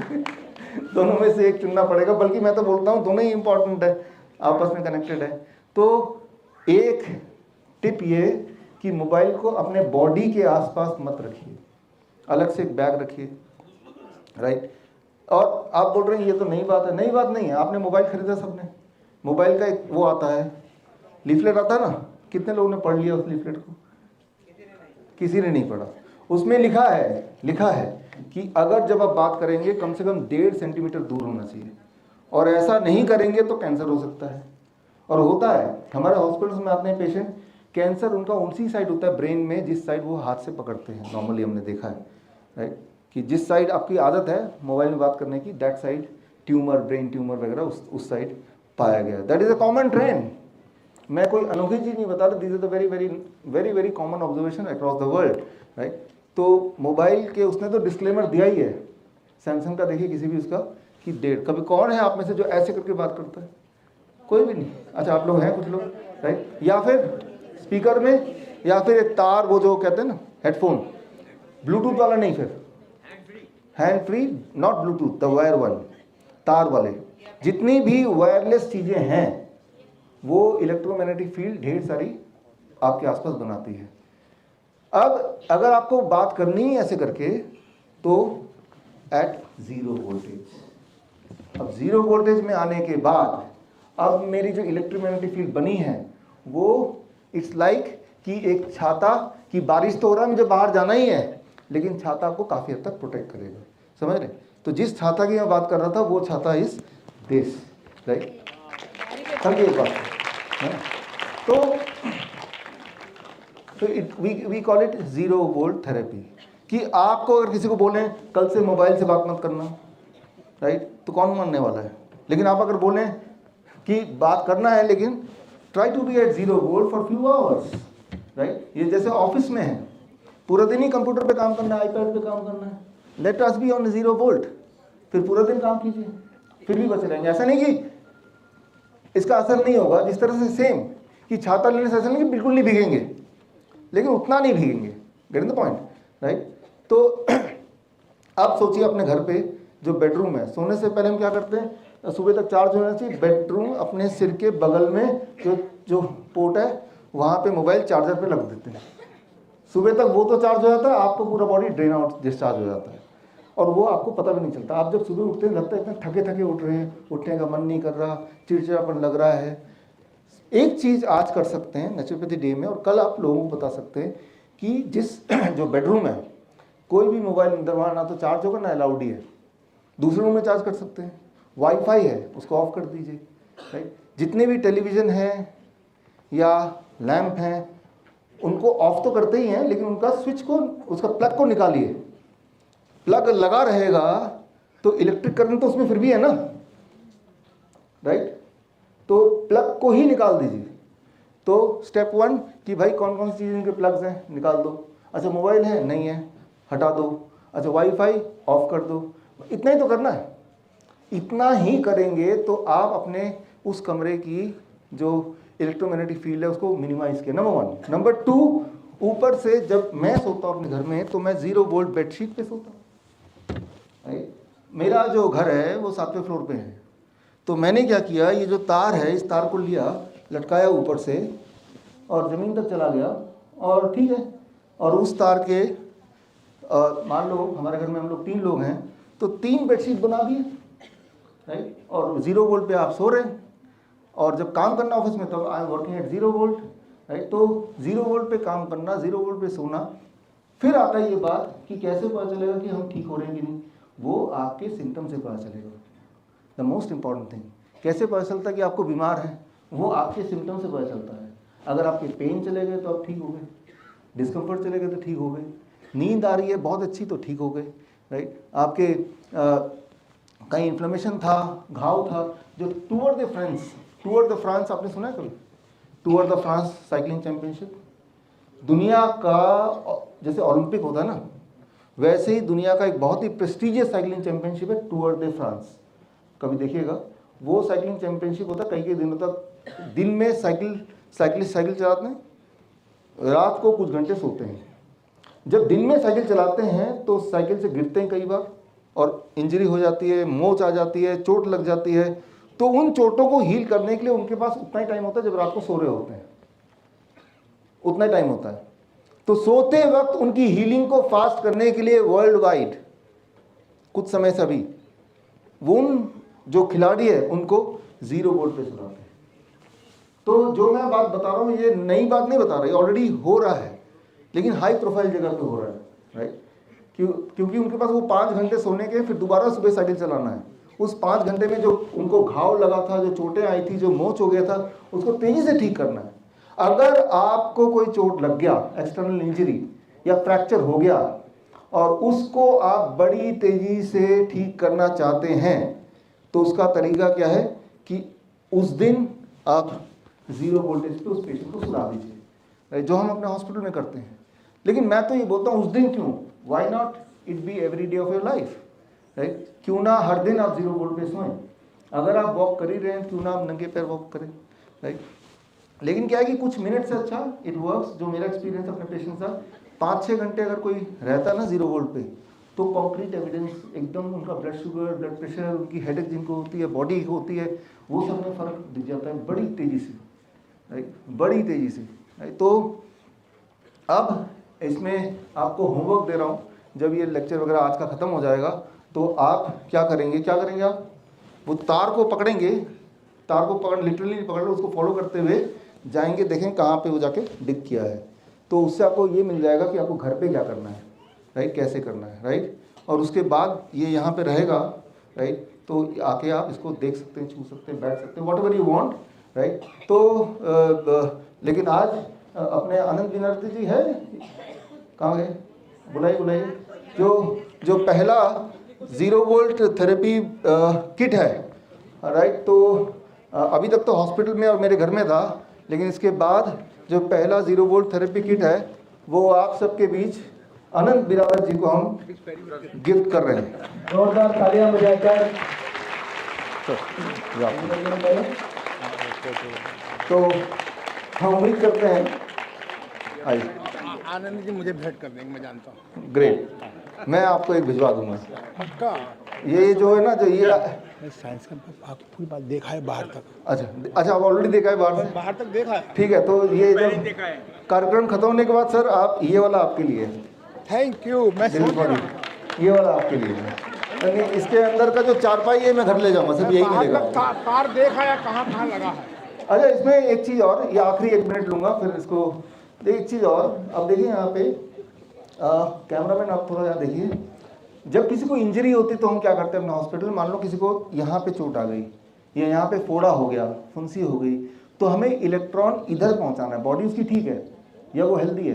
दोनों में से एक चुनना पड़ेगा। बल्कि मैं तो बोलता हूँ दोनों ही इंपॉर्टेंट है, आपस में कनेक्टेड है। तो एक टिप ये कि मोबाइल को अपने बॉडी के आसपास मत रखिए, अलग से एक बैग रखिए, राइट? और आप बोल रहे हैं ये तो नई बात है, नई बात नहीं है, आपने मोबाइल खरीदा, सबने मोबाइल का एक वो आता है, लीफलेट आता है ना, कितने लोगों ने पढ़ लिया उस लीफलेट को? किसी ने नहीं पढ़ा। उसमें लिखा है कि अगर जब आप बात करेंगे कम से कम 1.5 सेंटीमीटर दूर होना चाहिए, और ऐसा नहीं करेंगे तो कैंसर हो सकता है, और होता है। हमारे हॉस्पिटल्स में आते हैं पेशेंट, कैंसर उनका उसी साइड होता है ब्रेन में जिस साइड वो हाथ से पकड़ते हैं, नॉर्मली हमने देखा है, राइट, कि जिस साइड आपकी आदत है मोबाइल में बात करने की, that side tumour, brain tumour वगैरह उस साइड पाया गया। That is a common trend, मैं कोई अनोखी चीज़ नहीं बता रहा, this is the very very very very common observation across the world, right. तो मोबाइल के उसने तो डिस्क्लेमर दिया ही है, सैमसंग का देखिए किसी भी उसका कि 1.5, कभी कौन है आप में से जो ऐसे करके बात करता है? कोई भी नहीं। अच्छा, आप लोग हैं कुछ लोग, राइट, या फिर स्पीकर में, या फिर एक तार, वो जो कहते हैं ना हेडफोन, ब्लूटूथ वाला नहीं, फिर hand free, not Bluetooth, the wire one, तार वाले। जितनी भी वायरलेस चीज़ें हैं वो इलेक्ट्रोमैग्नेटिक फील्ड ढेर सारी आपके आसपास बनाती है। अब अगर आपको बात करनी है ऐसे करके, तो एट 0 वोल्टेज। अब 0 वोल्टेज में आने के बाद अब मेरी जो इलेक्ट्रोमैग्नेटिक फील्ड बनी है वो इट्स लाइक कि एक छाता, की बारिश तो हो रहा है, मुझे बाहर जाना ही है, लेकिन छाता को काफ़ी हद तक प्रोटेक्ट करेगा, समझ रहे? तो जिस छाता की मैं बात कर रहा था वो छाता इस दिस, राइट। समझिए एक बात है, तो we call it 0 volt therapy, कि आपको अगर किसी को बोलें कल से मोबाइल से बात मत करना, राइट, तो कौन मानने वाला है? लेकिन आप अगर बोलें कि बात करना है लेकिन try to be at 0 volt for few hours, right. ये जैसे ऑफिस में है, पूरा दिन ही कंप्यूटर पे काम करना है, आईपैड पे काम करना है, let us B on 0 volt, फिर पूरा दिन काम कीजिए, फिर भी बचे रहेंगे। ऐसा नहीं कि इसका असर नहीं होगा, जिस तरह से सेम कि छाता लेने से ऐसा नहीं कि बिल्कुल नहीं भीगेंगे, लेकिन उतना नहीं भीगेंगे, गेटिंग द पॉइंट, राइट। तो आप सोचिए अपने घर पे जो बेडरूम है, सोने से पहले हम क्या करते हैं, सुबह तक चार्ज होना चाहिए, बेडरूम अपने सिर के बगल में जो पोर्ट है वहाँ पे मोबाइल चार्जर पे लग देते हैं, सुबह तक वो तो चार्ज हो जाता है, आपको पूरा बॉडी ड्रेन आउट डिस्चार्ज हो जाता है, और वो आपको पता भी नहीं चलता। आप जब सुबह उठते हैं लगता है इतने थके थके उठ रहे हैं, उठने का मन नहीं कर रहा, चिड़चिड़ापन लग रहा है। एक चीज़ आज कर सकते हैं नेचुरोपैथी डे में, और कल आप लोगों को बता सकते हैं कि जिस जो बेडरूम है कोई भी मोबाइल अंदर वहाँ ना तो चार्ज होगा ना अलाउड ही है, दूसरे रूम में चार्ज कर सकते हैं, वाईफाई है उसको ऑफ कर दीजिए, राइट। जितने भी टेलीविज़न हैं या लैंप हैं उनको ऑफ तो करते ही हैं, लेकिन उनका स्विच को, उसका प्लग को निकालिए। प्लग लगा रहेगा तो इलेक्ट्रिक करंट तो उसमें फिर भी है ना, राइट, तो प्लग को ही निकाल दीजिए। तो स्टेप 1 कि भाई कौन कौन सी चीज़ के प्लग्स हैं, निकाल दो। अच्छा मोबाइल है, नहीं है, हटा दो। अच्छा वाईफाई ऑफ कर दो। इतना ही तो करना है। इतना ही करेंगे तो आप अपने उस कमरे की जो इलेक्ट्रोमैग्नेटिक फील्ड है उसको मिनिमाइज किया, नंबर 1। नंबर 2, ऊपर से जब मैं सोता हूँ अपने घर में तो मैं 0 वोल्ट बेडशीट पे सोता हूँ। मेरा जो घर है वो 7वें फ्लोर पे है, तो मैंने क्या किया, ये जो तार है इस तार को लिया, लटकाया ऊपर से और ज़मीन तक चला गया, और ठीक है, और उस तार के मान लो हमारे घर में हम लोग 3 लोग हैं तो 3 बेडशीट बना दिए, राइट, और 0 वोल्ट पे आप सो रहे हैं। और जब काम करना ऑफिस में तो I am working at 0 volt, right. तो 0 वोल्ट पे काम करना, 0 वोल्ट पे सोना। फिर आता है ये बात कि कैसे पता चलेगा कि हम ठीक हो रहे हैं कि नहीं, वो आपके सिम्टम से पता चलेगा। द मोस्ट इंपॉर्टेंट थिंग, कैसे पता चलता है कि आपको बीमार है, वो आपके सिम्टम से पता चलता है। अगर आपके पेन चले गए तो आप ठीक हो गए, डिस्कम्फर्ट चले गए तो ठीक हो गए, नींद आ रही है बहुत अच्छी तो ठीक हो गए, राइट। आपके कहीं इन्फ्लेमेशन था, घाव था, जो टूर द फ्रांस आपने सुना है कभी? Tour the France cycling championship, दुनिया का जैसे ओलंपिक होता है ना, वैसे ही दुनिया का एक बहुत ही प्रेस्टीजियस साइकिलिंग चैंपियनशिप है टूर द फ्रांस। कभी देखिएगा, वो साइकिलिंग चैंपियनशिप होता है कई दिनों तक। दिन में साइकिलिस्ट साइकिल चलाते हैं, रात को कुछ घंटे सोते हैं। जब दिन में साइकिल चलाते हैं तो साइकिल से गिरते हैं कई बार और इंजरी हो जाती है, मोच आ जाती है, चोट लग जाती है। तो उन चोटों को हील करने के लिए उनके पास उतना ही टाइम होता है जब रात को सो रहे होते हैं, उतना ही टाइम होता है। तो सोते वक्त उनकी हीलिंग को फास्ट करने के लिए वर्ल्ड वाइड कुछ समय से अभी वो उन जो खिलाड़ी है उनको 0 वोल्ट पे सुलाते हैं। तो जो मैं बात बता रहा हूँ ये नई बात नहीं बता रही, ऑलरेडी हो रहा है, लेकिन हाई प्रोफाइल जगह पे हो रहा है, राइट। क्योंकि उनके पास वो 5 घंटे सोने के, फिर दोबारा सुबह साइकिल चलाना है। उस 5 घंटे में जो उनको घाव लगा था, जो चोटें आई थी, जो मोच हो गया था, उसको तेजी से ठीक करना है। अगर आपको कोई चोट लग गया, एक्सटर्नल इंजरी या फ्रैक्चर हो गया, और उसको आप बड़ी तेजी से ठीक करना चाहते हैं, तो उसका तरीका क्या है कि उस दिन आप 0 वोल्टेज पे उस पेशेंट को सुला दीजिए, जो हम अपने हॉस्पिटल में करते हैं। लेकिन मैं तो ये बोलता हूँ उस दिन क्यों, why not it be every day of your life, right. क्यों ना हर दिन आप 0 वोल्ट पे सोएं। अगर आप वॉक कर ही रहे हैं, क्यों ना आप नंगे पैर वॉक करें, राइट। लेकिन क्या है कि कुछ मिनट से अच्छा इट वर्क्स। जो मेरा एक्सपीरियंस अपने पेशेंट का, 5-6 घंटे अगर कोई रहता ना 0 वोल्ट पे, तो कॉन्क्रीट एविडेंस एकदम, उनका ब्लड शुगर, ब्लड प्रेशर, उनकी हेडेक जिनको होती है, बॉडी होती है, वो सब में फ़र्क दिख जाता है बड़ी तेज़ी से, राइट, बड़ी तेज़ी से, राइट। तो अब इसमें आपको होमवर्क दे रहा हूँ, जब ये लेक्चर वगैरह आज का ख़त्म हो जाएगा तो आप क्या करेंगे आप वो तार को पकड़ेंगे, तार को पकड़, लिटरली पकड़ लो, उसको फॉलो करते हुए जाएंगे, देखें कहाँ पे वो जाके डिग किया है। तो उससे आपको ये मिल जाएगा कि आपको घर पे क्या करना है, राइट, कैसे करना है, राइट। और उसके बाद ये यहाँ पे रहेगा, राइट। तो आके आप इसको देख सकते हैं, छू सकते हैं, बैठ सकते हैं, what ever you want, right. तो लेकिन आज अपने आनंद विनर्ती जी है, कहाँ गए? बुलाइए जो पहला 0 वोल्ट थेरेपी किट है, राइट। तो अभी तक तो हॉस्पिटल में और मेरे घर में था, लेकिन इसके बाद जो पहला 0 वोल्ट थेरेपी किट है वो आप सबके बीच अनंत बिरादर जी को हम गिफ्ट कर रहे हैं। जोरदार तालियां बजाकर। तो हम उम्मीद करते हैं, आइए। आनंद जी मुझे भेंट कर देंगे, मैं जानता हूँ। ग्रेट, मैं आपको एक भिजवा दूंगा। पक्का। ये जो है ना, जो ये साइंस का आपको पूरी बात देखा है बाहर तक। अच्छा आप ऑलरेडी देखा है बाहर से? बाहर तक देखा है। ठीक है, तो ये जब कार्यक्रम खत्म होने के बाद सर, आप ये वाला आपके लिए है। Thank you. मैं सोच रहा हूँ ये वाला आपके लिए है, यानी इसके अंदर का जो चारपाई है मैं घर ले जाऊंगा, सिर्फ यही मिलेगा। तार देखा या कहाँ लगा है। अच्छा, इसमें एक चीज़ और, ये आखिरी 1 मिनट लूँगा फिर इसको। एक चीज़ और, अब देखिए यहाँ पे कैमरामैन आप थोड़ा यहाँ देखिए। जब किसी को इंजरी होती तो हम क्या करते हैं अपने हॉस्पिटल में, मान लो किसी को यहाँ पे चोट आ गई या यहाँ पे फोड़ा हो गया, फुंसी हो गई, तो हमें इलेक्ट्रॉन इधर पहुँचाना है। बॉडी उसकी ठीक है या वो हेल्दी है,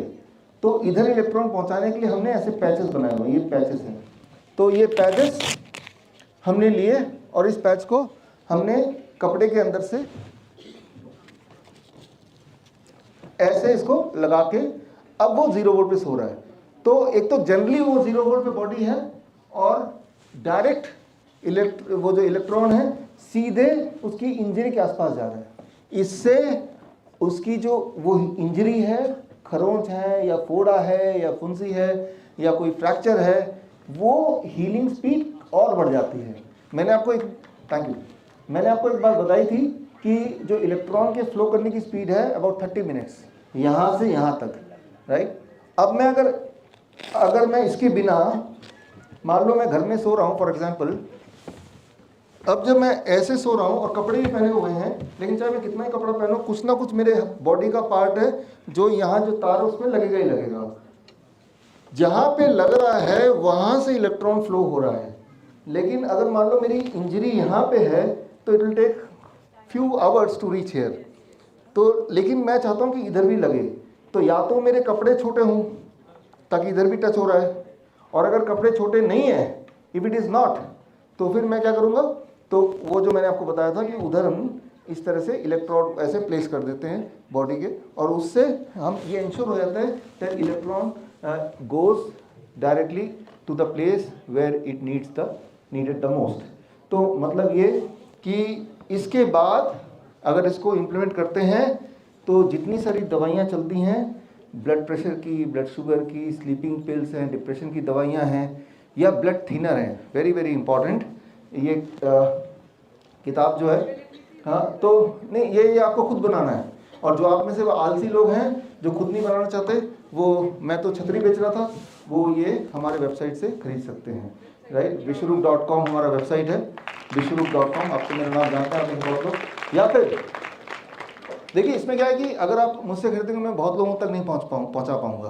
तो इधर इलेक्ट्रॉन पहुँचाने के लिए हमने ऐसे पैचेस बनाए हुए, ये पैचेस हैं। तो ये पैचेस हमने लिए और इस पैच को हमने कपड़े के अंदर से ऐसे इसको लगा के, अब वो 0 वोल्ट पे सो रहा है। तो एक तो जनरली वो 0 वोल्ट पे बॉडी है और डायरेक्ट वो जो इलेक्ट्रॉन है सीधे उसकी इंजरी के आसपास जा रहा है। इससे उसकी जो वो इंजरी है, खरोंच है या फोड़ा है या फुंसी है या कोई फ्रैक्चर है, वो हीलिंग स्पीड और बढ़ जाती है। मैंने आपको एक बात बताई थी कि जो इलेक्ट्रॉन के फ्लो करने की स्पीड है अबाउट 30 मिनट्स, यहाँ से यहाँ तक, राइट। अब मैं अगर मैं इसके बिना, मान लो मैं घर में सो रहा हूँ फॉर एग्जांपल, अब जब मैं ऐसे सो रहा हूँ और कपड़े भी पहने हुए हैं, लेकिन चाहे मैं कितना ही कपड़ा पहनूं, कुछ ना कुछ मेरे बॉडी का पार्ट है जो यहाँ जो तार है उसमें लगेगा ही लगेगा। जहाँ पे लग रहा है वहाँ से इलेक्ट्रॉन फ्लो हो रहा है। लेकिन अगर मान लो मेरी इंजरी यहाँ पे है तो it will take few hours to reach here. तो लेकिन मैं चाहता हूँ कि इधर भी लगे, तो या तो मेरे कपड़े छोटे हों ताकि इधर भी टच हो रहा है, और अगर कपड़े छोटे नहीं है, इफ़ इट इज़ नॉट, तो फिर मैं क्या करूँगा, तो वो जो मैंने आपको बताया था कि उधर हम इस तरह से इलेक्ट्रॉन ऐसे प्लेस कर देते हैं बॉडी के, और उससे हम ये इंश्योर हो जाता है that electron goes directly to the place where it needed the most. तो मतलब ये कि इसके बाद अगर इसको इम्प्लीमेंट करते हैं तो जितनी सारी दवाइयाँ चलती हैं, ब्लड प्रेशर की, ब्लड शुगर की, स्लीपिंग पिल्स हैं, डिप्रेशन की दवाइयाँ हैं या ब्लड थिनर हैं, वेरी वेरी इंपॉर्टेंट। ये किताब जो है, हाँ, तो नहीं, ये आपको खुद बनाना है। और जो आप में से वो आलसी लोग हैं जो खुद नहीं बनाना चाहते, वो, मैं तो छतरी बेच रहा था, वो ये हमारे वेबसाइट से खरीद सकते हैं, राइट। विश्वरूप.com हमारा वेबसाइट है, विश्वरूप.com। आपको मेरा नाम जानता है बहुत लोग। या फिर देखिए, इसमें क्या है कि अगर आप मुझसे खरीदेंगे मैं बहुत लोगों तक नहीं पहुंचा पाऊंगा,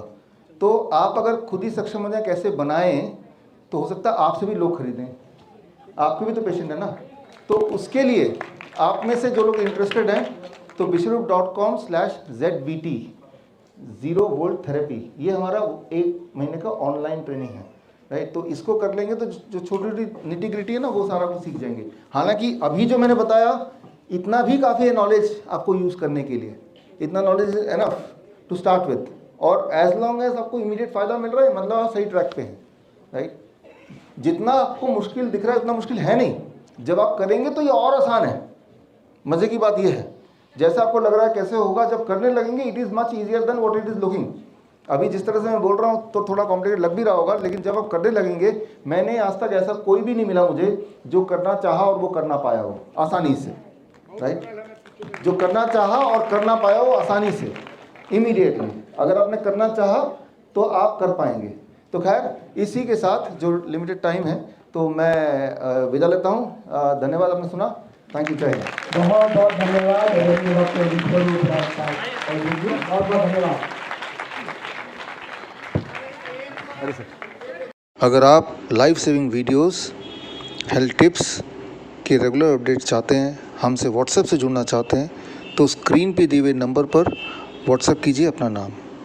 तो आप अगर खुद ही सक्षम हो जाए कैसे बनाएं, तो हो सकता है आपसे भी लोग खरीदें, आपके भी तो पेशेंट है ना। तो उसके लिए आप में से जो लोग इंटरेस्टेड हैं, तो विश्वरूप.com/ZVT 0 वोल्ट थेरेपी, ये हमारा 1 महीने का ऑनलाइन ट्रेनिंग है, राइट। तो इसको कर लेंगे तो जो छोटी छोटी निटी-ग्रिटी है ना, वो सारा कुछ सीख जाएंगे। हालांकि अभी जो मैंने बताया इतना भी काफ़ी है नॉलेज आपको यूज़ करने के लिए, इतना knowledge is enough to start with. और एज लॉन्ग एज आपको इमीडिएट फ़ायदा मिल रहा है, मतलब आप सही ट्रैक पे हैं, राइट। जितना आपको मुश्किल दिख रहा है उतना मुश्किल है नहीं, जब आप करेंगे तो ये और आसान है। मज़े की बात ये है, जैसे आपको लग रहा है कैसे होगा, जब करने लगेंगे it is much easier than what it is looking. अभी जिस तरह से मैं बोल रहा हूँ तो थोड़ा कॉम्प्लिकेटेड लग भी रहा होगा, लेकिन जब आप करने लगेंगे, मैंने आज तक ऐसा कोई भी नहीं मिला मुझे जो करना चाहा और वो करना पाया हो आसानी से, राइट। जो करना चाहा और करना पाया हो आसानी से, इमीडिएटली। अगर आपने करना चाहा तो आप कर पाएंगे। तो खैर, इसी के साथ जो लिमिटेड टाइम है, तो मैं विदा लेता हूँ। धन्यवाद, आपने सुना। थैंक यू, जय हिंद। बहुत बहुत धन्यवाद, बहुत बहुत धन्यवाद। अगर आप life saving videos, health tips के रेगुलर अपडेट चाहते हैं, हमसे व्हाट्सएप से जुड़ना चाहते हैं, तो स्क्रीन पे दिए हुए नंबर पर व्हाट्सएप कीजिए अपना नाम।